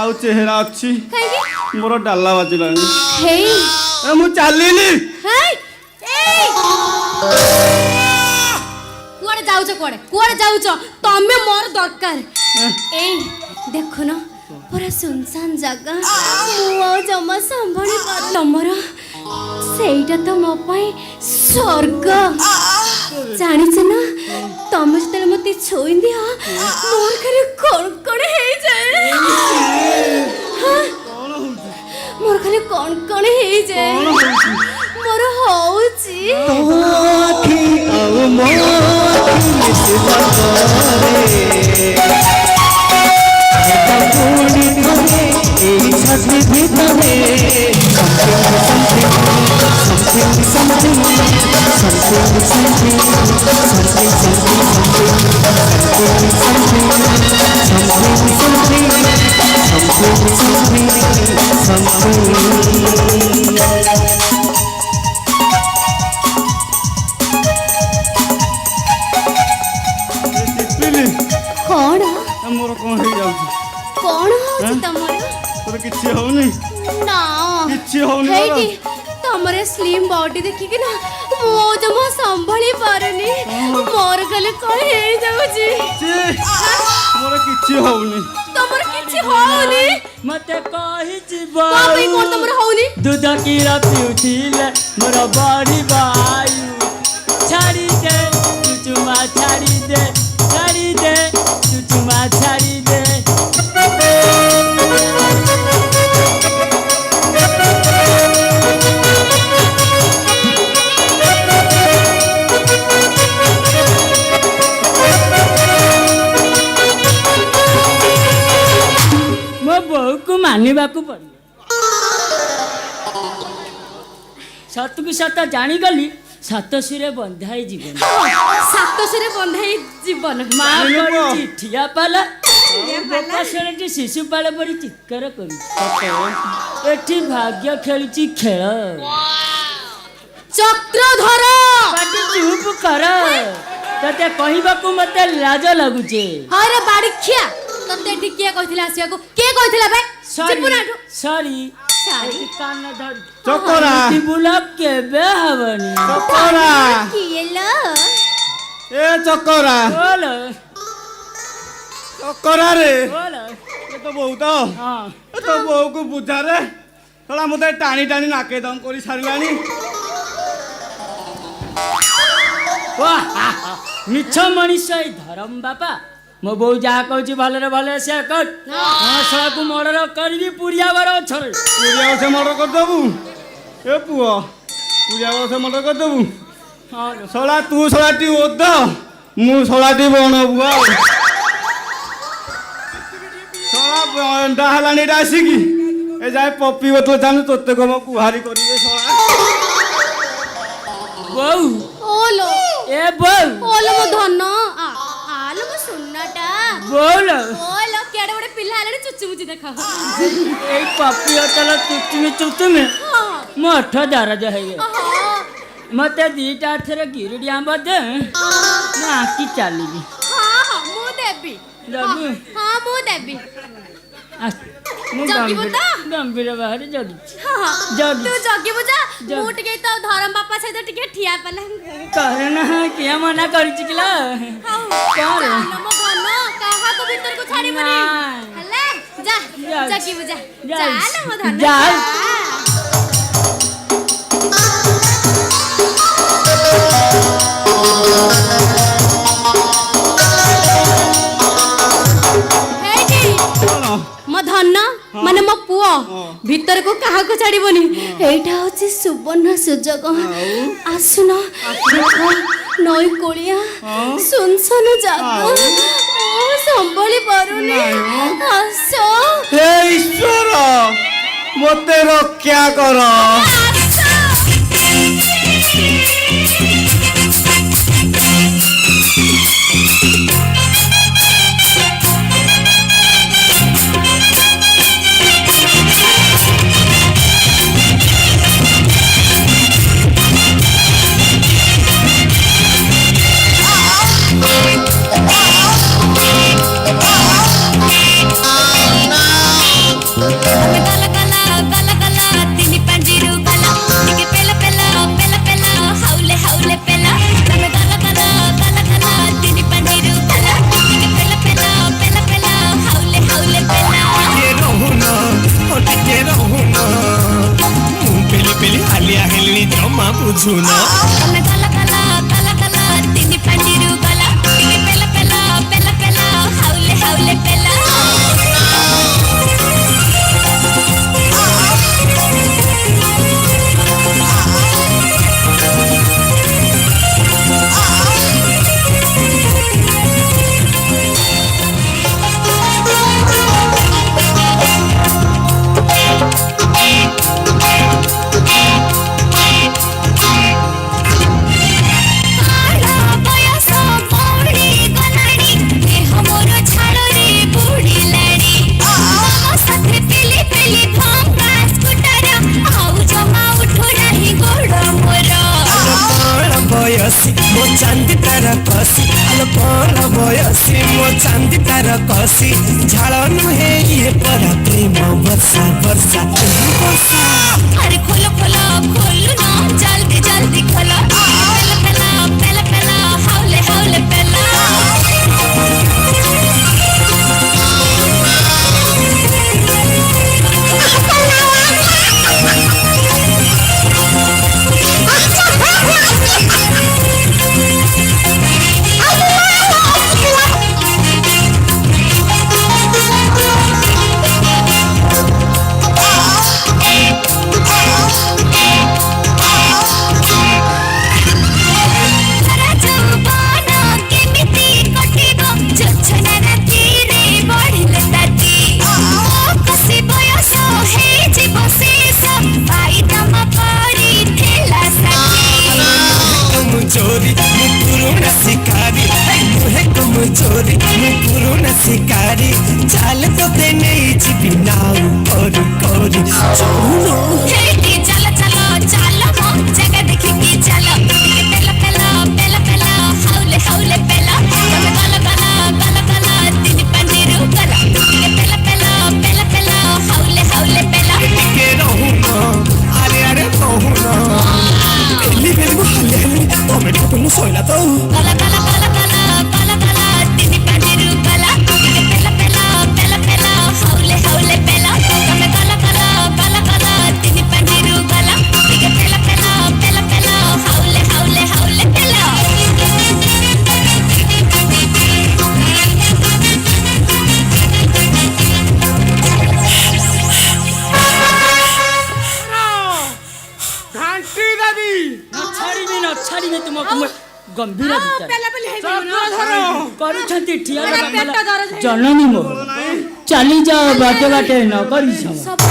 ଆଉ ଚେହେରା ଅଛି କାହିଁକି? ମୋର ଡାଲା ବାଜିଲାଣି। ହେଇ ଏ ମୁଁ ଚାଲିଲି। ହେଇ ଏଇ କୁଆଡେ ଯାଉଛ? କୁଆଡେ କୁଆଡେ ଯାଉଛ? ତମେ ମୋର ଦରକାର। ଏଇ ଦେଖୁନ ପୁରା ସୁନସାନ ଜାଗା ମୁଁ ଆଉ ଜମା ସମ୍ଭାଳି ପାରୁ। ତମର ସେଇଟା ତ ମୋ ପାଇଁ ସ୍ୱର୍ଗ ଜାଣିଛ ନା ତମେ ଯେତେବେଳେ ମତେ ଛୁଇଁ ଦିଅ ମୋର ଖାଲି କଣ କଣ ହେଇଯାଏ। ମୋର ଖାଲି କଣ କଣ ହେଇଯାଏ। ମୋର ହଉଛି କଣ ମୋର କଣ ହେଇଯାଉଛି? କଣ ହଉଛି ତମର? ତୋର କିଛି ହଉନି? ନା କିଛି ହଉନି ହେଇଟି ତମର ସ୍ଲିମ୍ ବଡି ଦେଖିକି ନା ମୁଁ ଜମା ସମ୍ଭାଳି ପାରୁନି। ମୋର ଖାଲି କଣ ହେଇଯାଉଛି। ମୋର କିଛି ହଉନି। ତମର କିଛି ହଉନି? ମତେ କହିଯିବ କଣ ପାଇଁ କଣ ତମର ହଉନି? ଦୁଧ କ୍ଷୀର ପିଉଥିଲେ ମୋର ବଢିବ ଆୟୁ। ଛାଡ଼ି ଦେ ଚୁଚୁମା ଛାଡ଼ି ଦେ ଛାଡ଼ି ଦେ ଚୁଚୁମା ଛାଡ଼ି ଦେ। ମୋ ବୋଉକୁ ମାନିବାକୁ ପଡ଼ିବ। ସତକୁ ସତ ଜାଣିଗଲି ସାତଶୀରେ ବନ୍ଧା ହେଇ ଜୀବନ। ସାତଶୀରେ ବନ୍ଧା ହେଇ ଜୀବନ। ମା କରିଛି ଠିଆ ପାଲା ଗୋପାଶରଟି ଶିଶୁପାଳ ପରି ଚିତ୍କାର କରୁଛି। ଏଠି ଭାଗ୍ୟ ଖେଳୁଛି ଖେଳ। ଚକ୍ରଧର ପାଟି ଚୁପ କର। ତତେ କହିବାକୁ ମତେ ଲାଜ ଲାଗୁଛି। ହରେ ବାଡ଼ିଖିଆ ତତେ ଏଠି କିଏ କହିଥିଲା ଆସିବାକୁ? କିଏ କହିଥିଲା ବେ? ଚିପୁନାଠୁ ସରି ସାରି କାନ ଧରି ଚକରା ବୁଲ କେବେ ହବନି। ଚକରା କିଏ ଲୋ? ଏ ଚକରା ବୋଲ ଚକରା ରେ ବୋଲ। ଏ ତ ବୋଉ ତ ହଁ ଏ ତ ବୋଉକୁ ବୁଝାରେ ଶଳା ମତେ ଟାଣି ଟାଣି ନାକେ ଦମ କରି ସାରିଲାଣି। ମିଛ ମଣିଷ ଏଇ ଧରମ ବାପା। ମୋ ବୋଉ ଯାହା କହୁଛି ଭଲରେ ଭଲରେ ସେ କର। ଶଳାକୁ ମର୍ଡର କରିବି ପୁରିଆବାର ଅଛରେ। ପୁରିଆ ବସେ ମର୍ଡର କରିଦେବୁ? ଏ ପୁଅ ପୁରିଆ ବସେ ମର୍ଡର କରିଦେବୁ? ଶଳା ତୁ ଶଳାଟି ଓଦ ମୁଁ ଶଳାଟି ବଣ ବୁଆ। ଶଳା ବଣ୍ଡା ହେଲାଣି ଏଇଟା ଆସିକି ଏ ଯାଏ ପପି ବୋତଲ ଚାଲୁ ତୋତେ କମ କୁହାରି କରିବେ ଶଳା। বউ ওলো এ বউ ওলো মো ধন আলো মো সুন্নাটা বল ওলো কেডে বড় পিলা হেলানি চুচুমুচি দেখা এই পাপি অতল চুচুমি মঠ দারাজ হয়ে মতে দিটা থরে গিরুডি আম্ব দে না কি চালিবি হ্যাঁ হ্যাঁ মু দেবি দেবি? হ্যাঁ মু দেবি ମୁଁ ଜଗିବୁ ତ? ଗମ୍ଭୀର ଭାବରେ ଜଗିଛି ହଁ ଜଗି ତୁ ଜଗିବୁ ଯା ଜଗି। ମୁଁ ଟିକେ ତ ଧରମ ବାପା ସହିତ ଟିକେ ଠିଆ ପଲା କହନା କିଏ ମନା କରିଛି କିଲା କର ମୋ ଧନ କାହାକୁ ଭିତରକୁ ଛାଡ଼ିବୁନି ନାଇଁ। ହେଲା ଯା ଯାଉଛି। ଜଗିବୁ ଯା ଯାଉଛି। ଚାଲ ମୋ ଧନ ଯାଉଛି। ହେଇଟି ମୋ ଧନ ମାନେ ମୋ ପୁଅ ଭିତରକୁ କାହାକୁ ଛାଡ଼ିବନି ଏଇଟା ହଉଛି ସୁବର୍ଣ୍ଣ ସୁଯୋଗ ଆସୁନ ଦେଖ ନଈ କୋଳିଆ ସୁନସାନ ଜାଗା ମୁଁ ସମ୍ଭାଳି ପାରୁନି ଆସ হে ঈশ্বর মতে রক্ষা কর ଆସ గల గల గల గల తిని పందిరు గల టికి పెల పెల పెల పెల హౌలే హౌలే పెల గల గల గల గల గల తిని పందిరు గల టికి పెల పెల పెల పెల హౌలే హౌలే పెల ଟିକେ ରହୁନ ମୁଁ ପେଲି ପେଲି ହାଲିଆ ହେଲିଣି ଜମା ବୁଝୁନା గల గల గల గల గల తిని పందిరు గల టికి పెల పెల పెల పెల హౌలే హౌలే పెల ବୟସ ବଢି ଗଲାଣି ଦେହ ମୋର ଝାଳରେ ବୁଡ଼ିଲାଣି ମୋ ସାଥିରେ ପେଲି ପେଲି ଭଙ୍ଗା ସ୍କୁଟର ଆଉ ଜମା ଉଠୁ ନାହିଁ ଗୋଡ଼ ମୋର କଣ ବୟସୀ ମୋ ଚାନ୍ଦି ତାର କଷି ଆଲୋ କଣ ବୟସୀ ମୋ ଚାନ୍ଦି ତାର କଷି ଝାଳ ନୁହେଁ ଇଏ ପରା ପ୍ରେମ ବର୍ଷା ବର୍ଷା ବର୍ଷା अरे खोलो खोलो खोलो ना जल्दी जल्दी खोलो पेला पेला पेला पेला हाउले हाउले पेला ଯୌବନ କେମିତି କଟିବ ଯୋଛନା ରାତିରେ ବଢିଲେ ତାତି କଷି ବୟସ ହେଇଯିବ ଶେଷ ପାଇଦମ କରିଥିଲା ସାଥୀ କମଜୋରି ମୁଁ ପୁରୁଣା ଶିକାରୀ ନୁହେଁ କମଜୋରି ମୁଁ ପୁରୁଣା ଶିକାରୀ ଚାଲ ତୋତେ ନେଇଯିବି ନାଉ କରି କରି ଚଉନ ହେଇଟି ଚାଲ ଚାଲ ଚାଲ ମୋ ଜାଗା ଦେଖିକି ଚାଲ ଟିକେ ପେଲା ପେଲା ପେଲା ପେଲା ହାଉଲେ ହାଉଲେ ପେଲା ଗଲ ଗଲ ଗଲ ଗଲ ଗଲ ତିନି ପାଣିରୁ ଗଲ ଟିକେ ପେଲା ପେଲା ପେଲା ପେଲା ହାଉଲେ ହାଉଲେ ପେଲା ଟିକେ ରହୁନ ଆରେ ଆରେ ରହୁନ ପେଲି ପେଲି ମୁଁ ହାଲିଆ ହେଲିଣି ତମେ ଟିକେ ମୁଁ ଶୋଇଲା ତ ଗଲ ଗଲ ଗଲ ଗଲ ଗଲ ଗଲ ତିନି ପାଣିରୁ ଗଲ ଟିକେ ପେଲା ପେଲା ପେଲା ପେଲା ହାଉଲେ ହାଉଲେ ପେଲା ତମେ ଗଲ ଗଲ ଗଲ ଗଲ ତିନି ପାଣିରୁ ଗଲ ଟିକେ ପେଲା ପେଲା ପେଲା ପେଲା ହାଉଲେ ହାଉଲେ ହାଉଲେ ପେଲା ଘାଣ୍ଟି ଦେବି ଛାଡ଼ିବି ତୁମକୁ ମୁଁ ଗମ୍ଭୀର କରୁଛନ୍ତି ଠିଆ ଜନନୀ ମୋ ଚାଲି ଯାଅ ବାଟେ ବାଟେ ନ କରି ସବୁ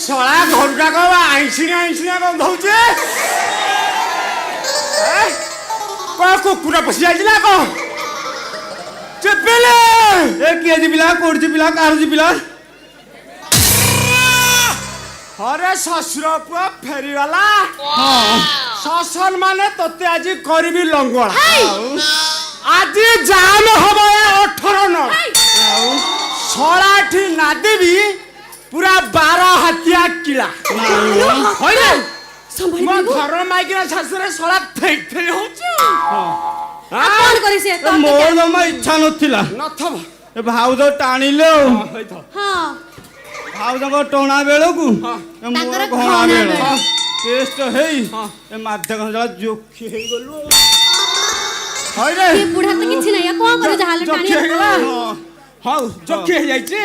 ଶଳା ଘରୁଟା କହ ଆଇଁଷିଣିଆ ଗନ୍ଧଉଛି। କଣ କୁକୁର ପଶି ଯାଇଛି ନା କଣ? ଚିପିଲେ ଏ କିଏ ଯିବିଲା କୋଉଠି ଯିବିଲା କାହାର ଯିବିଲା? ହରେ ଶ୍ୱଶୁର ପୁଅ ଫେରିଗଲା। ଶ୍ୱଶୁର ମାନେ ତତେ ଆଜି କରିବି ଲଙ୍ଗଳା। ଆଜି ଜାମ ହବ 18 ନଳ। ଶଳାଠି ନାଦିବି ପୁରା 12 ହାତିଆ କିଳା। ମୋ ଘର ମାଇକିନା ଶାଶୁରେ ଶଳା ଫେରି ହଉଛି। କଣ କରି ସେ ମୋର ଜମା ଇଚ୍ଛା ନଥିଲା ନଥବ ଏ ଭାଉଜ ଟାଣିଲେ ଆଉ ହଁ ଭାଉଜଙ୍କ ଟଣା ବେଳକୁ ମୋର ଘଣା ବେଳ ବେଳ। ଟେଷ୍ଟ ହେଇ ଏ ମାଧ୍ୟମ ଜୋଖି ହେଇଗଲୁ ହଇରେ ଏ ବୁଢା ତ କିଛି ନାହିଁ କଣ କରି ଯାହାଲେ ଜୋଖି ଟାଣି ହେଇଗଲା। ହଉ ଜୋଖି ହେଇଯାଇଛି।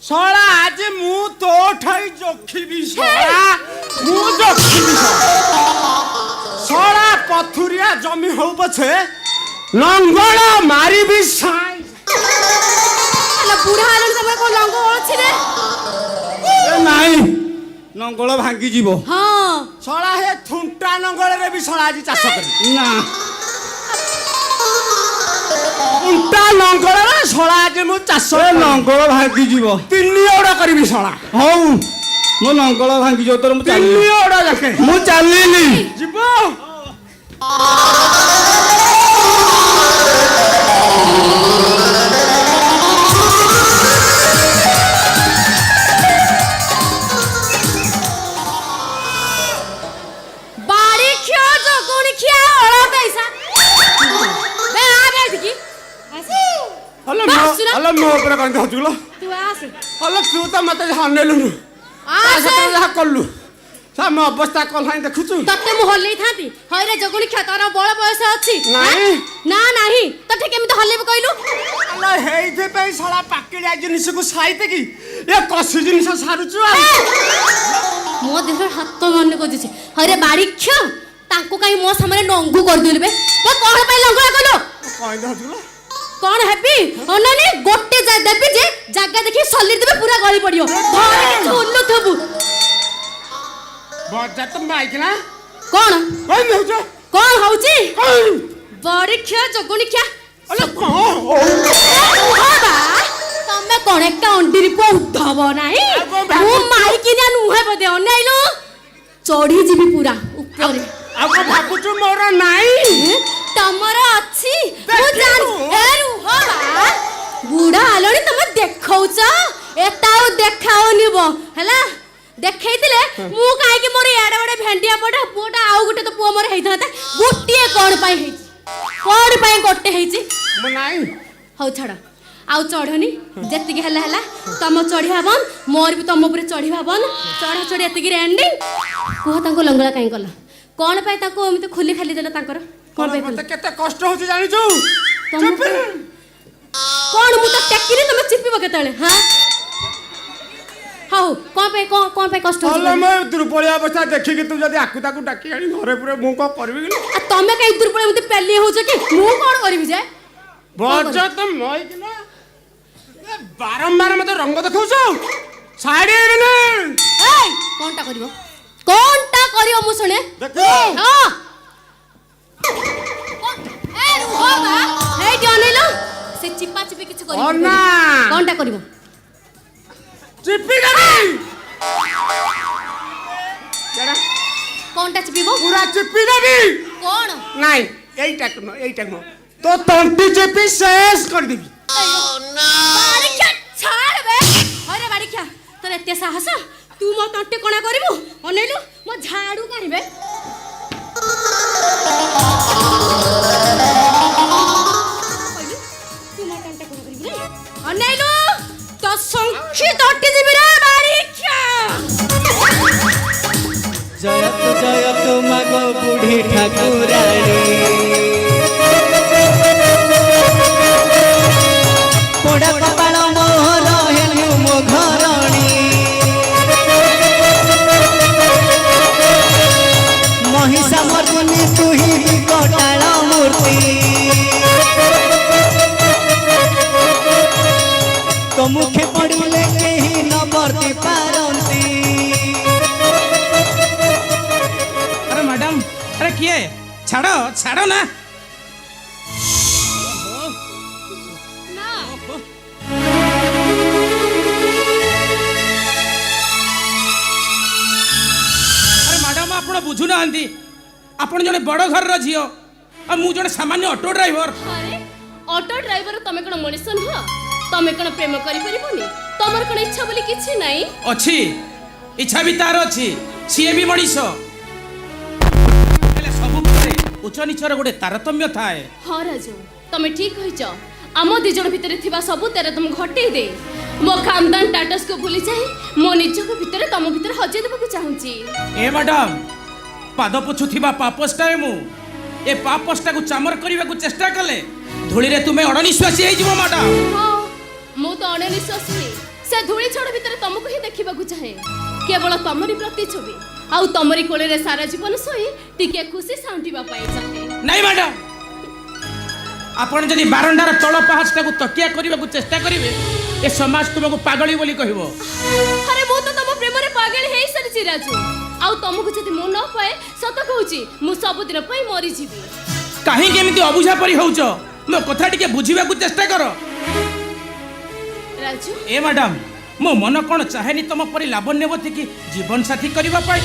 ଶଳା ଆଜି ମୁଁ ତୋ ଠାଇ ଜୋଖିବି। ଶଳା ମୁଁ ଜୋଖିବି। ଶଳା ପଥୁରିଆ ଜମି ହଉ ପଛେ ଲଙ୍ଗଳ ମାରିବି ସାଇ। ବୁଢା ହେଲାଣି ତମର କଣ ଲଙ୍ଗ ଅଛି ରେ? ନାଇଁ ନଙ୍ଗଳ ଭାଙ୍ଗିଯିବ। ହଁ ଶଳା ହେ ଥୁଣ୍ଟା ନଙ୍ଗଳରେ ବି ଶଳା ଆଜି ଚାଷ କରିବି। ନା ଥୁଣ୍ଟା ନଙ୍ଗଳରେ ଶଳା ଆଜି ମୁଁ ଚାଷ ନଙ୍ଗଳ ଭାଙ୍ଗିଯିବ। 3 ଓଡ଼ କରିବି ଶଳା। ହଉ ମୋ ନଙ୍ଗଳ ଭାଙ୍ଗିଯିବ ତୋର ମୁଁ 3 ଓଡ଼ ଯାକେ ମୁଁ ଚାଲିଲି। ଯିବ। ହଲୋ ମୋ ଉପରେ କଣ ହଉଛୁ ଲୋ? ତୁ ଆସେ ହଲୋ ତୁ ତ ମତେ ଅନେଇଲୁନୁ ଯାହା କଲୁ ମୋ ଅବସ୍ଥା କଲାଣି ଦେଖୁଛୁ। ତତେ ମୁଁ ହଲେଇଥାନ୍ତି ହଇରେ ଜଗୁଣି କ୍ଷା ତୋର ବଳ ବୟସ ଅଛି ନାଇଁ। ନା ନାହିଁ ତତେ କେମିତି ହଲେଇବୁ କହିଲୁ? ହେଇଥିପାଇଁ ଶଳା ପାକିଳିଆ ଜିନିଷକୁ ସାଇତେ କି ଏ କଷି ଜିନିଷ ସାରୁଛୁ। ମୋ ଦେହର ହାତ ମନେ କରୁଛି ହଇରେ ବାଡ଼ି କ୍ଷ ତାଙ୍କୁ କାହିଁ ମୋ ସାମନେ ନଙ୍ଗୁ କରିଦେଲୁ ବେ? ତ କଣ ପାଇଁ ଲଙ୍ଗଳା କଲୁ? କଣ ହଉଛୁ ଲୋ? କଣ ହେବି ଅନାନି ଗୋଟେ ଦେବି ଯେ ଜାଗା ଦେଖି ସଲିଡ୍ ଦେବେ ପୁରା ଗଳି ପଡିବ। ଘରେ କିଛି ଉନ୍ନତବୁ ବଜା ତ ମାଇକିନା କଣ କଣ ହଉଛ? କଣ ହଉଛି? ବଡି କ୍ଷା ଜଗୁଣି କ୍ଷା ତମେ କଣ একটা ଅଣ୍ଡିରି ପଉଥବ ନାହିଁ? ମୁଁ ମାଇକିନା ନୁହେଁ ବୋଧେ ଅନାଇଲୁ ଚଢି ଯିବି ପୁରା ଉପରେ। ଆଉ କଣ ଭାବୁଛୁ ମୋର ନାଇଁ? ତମର ଅଛି ମୁଁ ଜାଣି ଏ ରୁହ ବା ବୁଢା ହେଲଣି ତମେ ଦେଖଉଛ ଏଟା ଆଉ ଦେଖାଉନି ହେଲା ଦେଖେଇଥିଲେ ମୁଁ କାହିଁକି ମୋର ଏଡେ ବଡେ ଭେଣ୍ଡିଆ ପଟା ପୁଅଟା ଆଉ ଗୋଟେ ତ ପୁଅ ମୋର ହେଇଥାନ୍ତା ଗୋଟିଏ କଣ ପାଇଁ ହେଇଛି କଣ ପାଇଁ ଗୋଟେ ହେଇଛି ମୁଁ ନାଇଁ। ହଉ ଛାଡ ଆଉ ଚଢନି ଯେତିକି ହେଲା ହେଲା ତମ ଚଢିବା ବନ୍ଦ ମୋର ବି ତମ ଉପରେ ଚଢିବା ବନ୍ଦ ଚଢା ଚଢି ଏତିକି ଏଣ୍ଡିଂ କୁହ ତାଙ୍କୁ ଲଙ୍ଗଳା କାହିଁ କଲ କଣ ପାଇଁ ତାଙ୍କୁ ଏମିତି ଖୋଲି ଖାଲି ଦେଲ ତାଙ୍କର କଣ ପାଇଁ ମତେ କେତେ କଷ୍ଟ ହଉଛି ଜାଣିଛୁ? କଣ ମୁଁ ତ ଟେକିନି ତମେ ଚିପିବ କେତେବେଳେ ହଁ ହଉ କଣ ପାଇଁ କଷ୍ଟ ହଉଛି ହଲୋ ମୋ ଦୁର୍ବଳିଆ ଅବସ୍ଥା ଦେଖିକି ତୁ ଯଦି ଆକୁ ତାକୁ ଡାକି ଆଣି ଘରେ ପୁରା ମୁଁ କଣ କରିବି କି? ତମେ କାହିଁ ଦୁର୍ବଳ ଏମିତି ପେଲି ହଉଛ କି ମୁଁ କଣ କରିବି ଯେ ବଜ ତ ମଇକିନା ବାରମ୍ବାର ମତେ ରଙ୍ଗ ଦେଖଉଛ ଶାଢୀ କଣଟା କରିବ ମୁଁ ଶୁଣେ ଦେଖ ସେ ଚିପା ଚିପି କିଛି ଅନା। କଣଟା କରିବ ଚିପି ଦେବି କଣଟା ଚିପିବ ପୁରା ଚିପି ଦେବି। କଣ ନାଇଁ এইটা নয় তো তন্টি চেপি শেষ করে দিবি। বাড়িখা ছাড় বে হরে বাড়িখা তোর এতে সাহস তু মো তন্টি কোনা করিবু অনেইলু মো ঝাড়ু কাহিবে তু মো তন্টি কোনা করিবু অনেইলু তো সংখি তন্টি দিবি রে বাড়িখা জয়ত জয়ত মাগ বুঢ়ী ঠাকুরাণী পোড়া কপাଳ মোহର ହେଲୁ ମୋ ଘରଣୀ ମହିଷା ମର୍ଦ୍ଦିନୀ ତୁ ହିଁ ବିକଟାଳ ମୂର୍ତ୍ତି ତୋ ମୁଖେ ପଡ଼ିଲେ କେହି ନ ବର୍ତ୍ତି ପାରନ୍ତି ଛାଡ଼ ନା ନା ଆରେ ମ୍ୟାଡ଼ାମ ଆପଣ ବୁଝୁନାହାନ୍ତି ଆପଣ ଜଣେ ବଡ଼ ଘରର ଝିଅ ଆଉ ମୁଁ ଜଣେ ସାମାନ୍ୟ ଅଟୋ ଡ୍ରାଇଭର ଆରେ ଅଟୋ ଡ୍ରାଇଭର ତମେ କଣ ମଣିଷ ନୁହଁ ତମେ କଣ ପ୍ରେମ କରିପାରିବନି ତମର କଣ ଇଚ୍ଛା ବୋଲି କିଛି ନାହିଁ ଅଛି ଇଚ୍ଛା ବି ତାର ଅଛି ସିଏ ବି ମଣିଷ ହେଲେ ସବୁ ଭିତରେ ଉଚ୍ଚ ନିଚର ଗୋଟେ ତାରତମ୍ୟ ଥାଏ ହଁ ରାଜୁ ତମେ ଠିକ କହିଛ ଆମ ଦି ଜଣ ଭିତରେ ଥିବା ସବୁ ତାରତମ୍ୟ ଘଟେଇ ଦେ ମୋ ଖାନଦାନ ଟାଟସକୁ ଭୁଲି ଯାଇ ମୋ ନିଜକୁ ଭିତରେ ତମ ଭିତରେ ହଜେଇ ଦେବାକୁ ଚାହୁଁଛି ଏ ମ୍ୟାଡ଼ାମ ପାଦ ପଛୁଥିବା ପାପସଟାଏ ମୁଁ ଏ ପାପସଟାକୁ ଚାମର କରିବାକୁ ଚେଷ୍ଟା କଲେ ଧୂଳିରେ ତୁମେ ଅଣନିଶ୍ୱାସୀ ହେଇଯିବ ମ୍ୟାଡ଼ାମ ହଁ ମୁଁ ତ ଅଣନିଶ୍ୱାସୀ ସେ ଧୂଳି ଛଡ଼ ଭିତରେ ତମକୁ ହିଁ ଦେଖିବାକୁ ଚାହେଁ କେବଳ ତମରି ପ୍ରତିଛବି ଆଉ ତମରି କୋଳରେ ସାରା ଜୀବନ ଶୋଇ ଟିକେ ଖୁସି ସାଉଁଟିବା ପାଇଁ ଚାହେଁ ନାଇଁ ମ୍ୟାଡ଼ାମ ଆପଣ ଯଦି ବାରଣ୍ଡାର ତଳ ପାହାଚଟାକୁ ତକିଆ କରିବାକୁ ଚେଷ୍ଟା କରିବେ ଏ ସମାଜ ତୁମକୁ ପାଗଳି ବୋଲି କହିବ ଆରେ ମୁଁ ତ ତମ ପ୍ରେମରେ ପାଗଳ ହେଇ ସାରିଛି ରାଜୁ ଆଉ ତମକୁ ଯଦି ମୁଁ ନ ପାଏ ସତ କହୁଛି ମୁଁ ସବୁଦିନ ପାଇଁ ମରିଯିବି କାହିଁକି ଏମିତି ଅବୁଝା ପରି ହଉଛ ମୋ କଥା ଟିକେ ବୁଝିବାକୁ ଚେଷ୍ଟା କର ରାଜୁ ଏ ମ୍ୟାଡ଼ାମ ମୋ ମନ କ'ଣ ଚାହେଁନି ତମ ପରି ଲାବଣ୍ୟବତୀକି ଜୀବନ ସାଥୀ କରିବା ପାଇଁ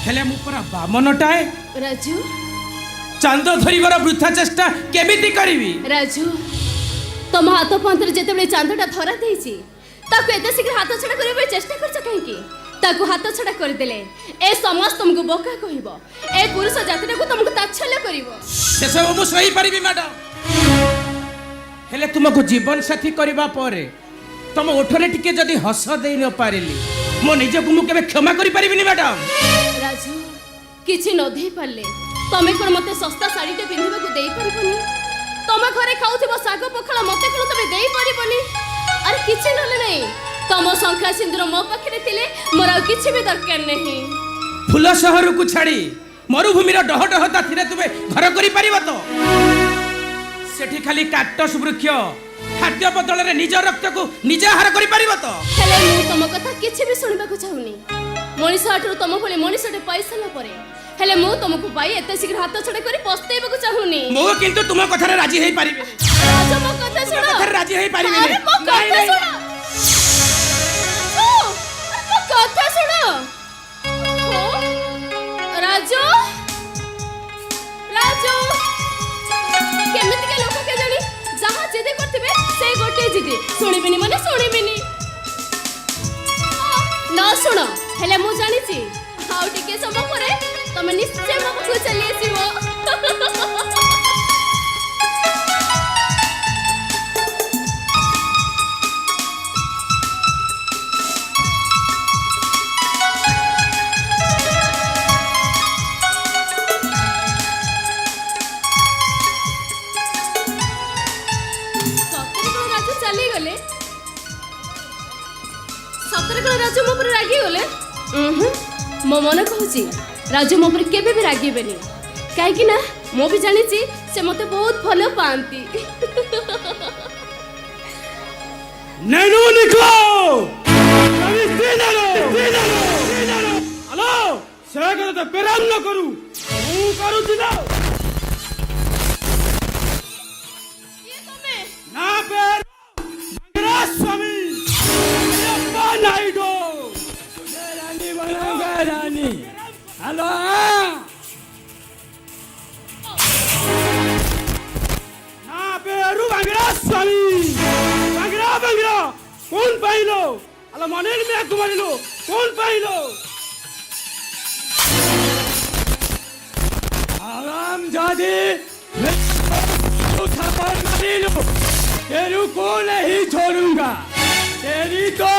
ହେଲେ ମୁଁ ପୁରା ବାମନଟାଏ ରାଜୁ ଚାନ୍ଦ ଧରିବାର ବୃଥା ଚେଷ୍ଟା କେମିତି କରିବି ରାଜୁ ତମ ହାତ ପାନ୍ତରେ ଯେତେବେଳେ ଚାନ୍ଦଟା ଧରା ଦେଇଛି ତାକୁ ଏତେ ଶୀଘ୍ର ହାତ ଛଡ଼ା କରିବା ପାଇଁ ଚେଷ୍ଟା କରୁଛ କାହିଁକି ତାକୁ ହାତ ଛଡ଼ା କରିଦେଲେ ଏ ସମାଜ ତମକୁ ବୋକା କହିବ ଏ ପୁରୁଷ ଜାତିଟାକୁ ତମକୁ ତାଚ୍ଛଲ୍ୟ କରିବ ସେସବୁ ମୁଁ ସହିପାରିବି ମ୍ୟାଡ଼ାମ ହେଲେ ତୁମକୁ ଜୀବନ ସାଥୀ କରିବା ପରେ ତମ ଓଠରେ ଟିକେ ଯଦି ହସ ଦେଇ ନ ପାରିଲି ମୋ ନିଜକୁ ମୁଁ କେବେ କ୍ଷମା କରିପାରିବିନି ମ୍ୟାଡ଼ାମ ରାଜୁ କିଛି ନ ଦେଇ ପାରିଲେ ତମେ କ'ଣ ମତେ ଶସ୍ତା ଶାଢ଼ୀଟେ ପିନ୍ଧିବାକୁ ଦେଇପାରିବନି ତମ ଘରେ ଖାଉଥିବ ଶାଗ ପଖାଳ ମତେ କ'ଣ ତମେ ଦେଇପାରିବନି ଆରେ କିଛି ନହେଲେ ନାହିଁ ତମ ଶଙ୍ଖା ସିନ୍ଦୁର ମୋ ପାଖରେ ଥିଲେ ମୋର ଆଉ କିଛି ବି ଦରକାର ନାହିଁ ଫୁଲ ସହରକୁ ଛାଡ଼ି ମରୁଭୂମିର ଡହ ଡହ ତାଥିରେ ତୁମେ ଘର କରିପାରିବ ତ ସେଠି ଖାଲି କାକ୍ଟସ ବୃକ୍ଷ ଖାଦ୍ୟ ବଦଳରେ ନିଜ ରକ୍ତକୁ ନିଜେ ଆହାର କରିପାରିବ ତ ହେଲେ ମୁଁ ତମ କଥା କିଛି ବି ଶୁଣିବାକୁ ଚାହୁଁନି ମଣିଷ ହାଟରୁ ତମ ଭଳି ମଣିଷଟେ ପାଇସାରିଲା ପରେ ହେଲେ ମୁଁ ତମକୁ ପାଇ ଏତେ ଶୀଘ୍ର ହାତ ଛଡ଼ା କରି ପସ୍ତେଇବାକୁ ଚାହୁଁନି ମୁଁ କିନ୍ତୁ ତୁମ କଥାରେ ରାଜି ହେଇପାରିବି ରାଜୁ ମୋ କଥା ଶୁଣ କଥାରେ ରାଜି ହେଇପାରିବିନି ଆରେ ମୋ କଥା ଶୁଣ ମୋ କଥା ଶୁଣ ରାଜୁ ରାଜୁ କେମିତିକା ଲୋକ କେଜାଣି ଯାହା ଜିଦି କରିଥିବେ ସେଇ ଗୋଟେ ଜିଦି ଶୁଣିବିନି ମାନେ ଶୁଣିବିନି ନ ଶୁଣ ହେଲେ ମୁଁ ଜାଣିଛି ଆଉ ଟିକେ ସମୟ ପରେ ତମେ ନିଶ୍ଚୟ ମୋ ପାଖକୁ ଚାଲି ଆସିବ ସତରେ କଣ ରାଜୁ ମୋ ଉପରେ ରାଗିଗଲେ ମୋ ମନେ କହୁଛି ରାଜୁ ମୋ ଉପରେ କେବେ ବି ରାଗିବେନି କାହିଁକି ନା ମୁଁ ବି ଜାଣିଛି ସେ ମତେ ବହୁତ ଭଲ ପାଆନ୍ତି ନେନୁ ନିକୋ ହ୍ୟାଲୋ ସେ କଥା ବେରାମ ନ କରୁ ମୁଁ କରୁଛି ନା ନା ବେର ସ୍ୱାମୀ ନାଇଡो ରାନୀ ବନେगा रानी हेलो ना बेरू बांगड़ा स्वामी बांगड़ा बांगड़ा कौन पाइलो अला मनेल में कुमारिलो कौन पाइलो आराम जादे उठा पर मारिलो तेरू को नहीं छोड़ूंगा तेरी तो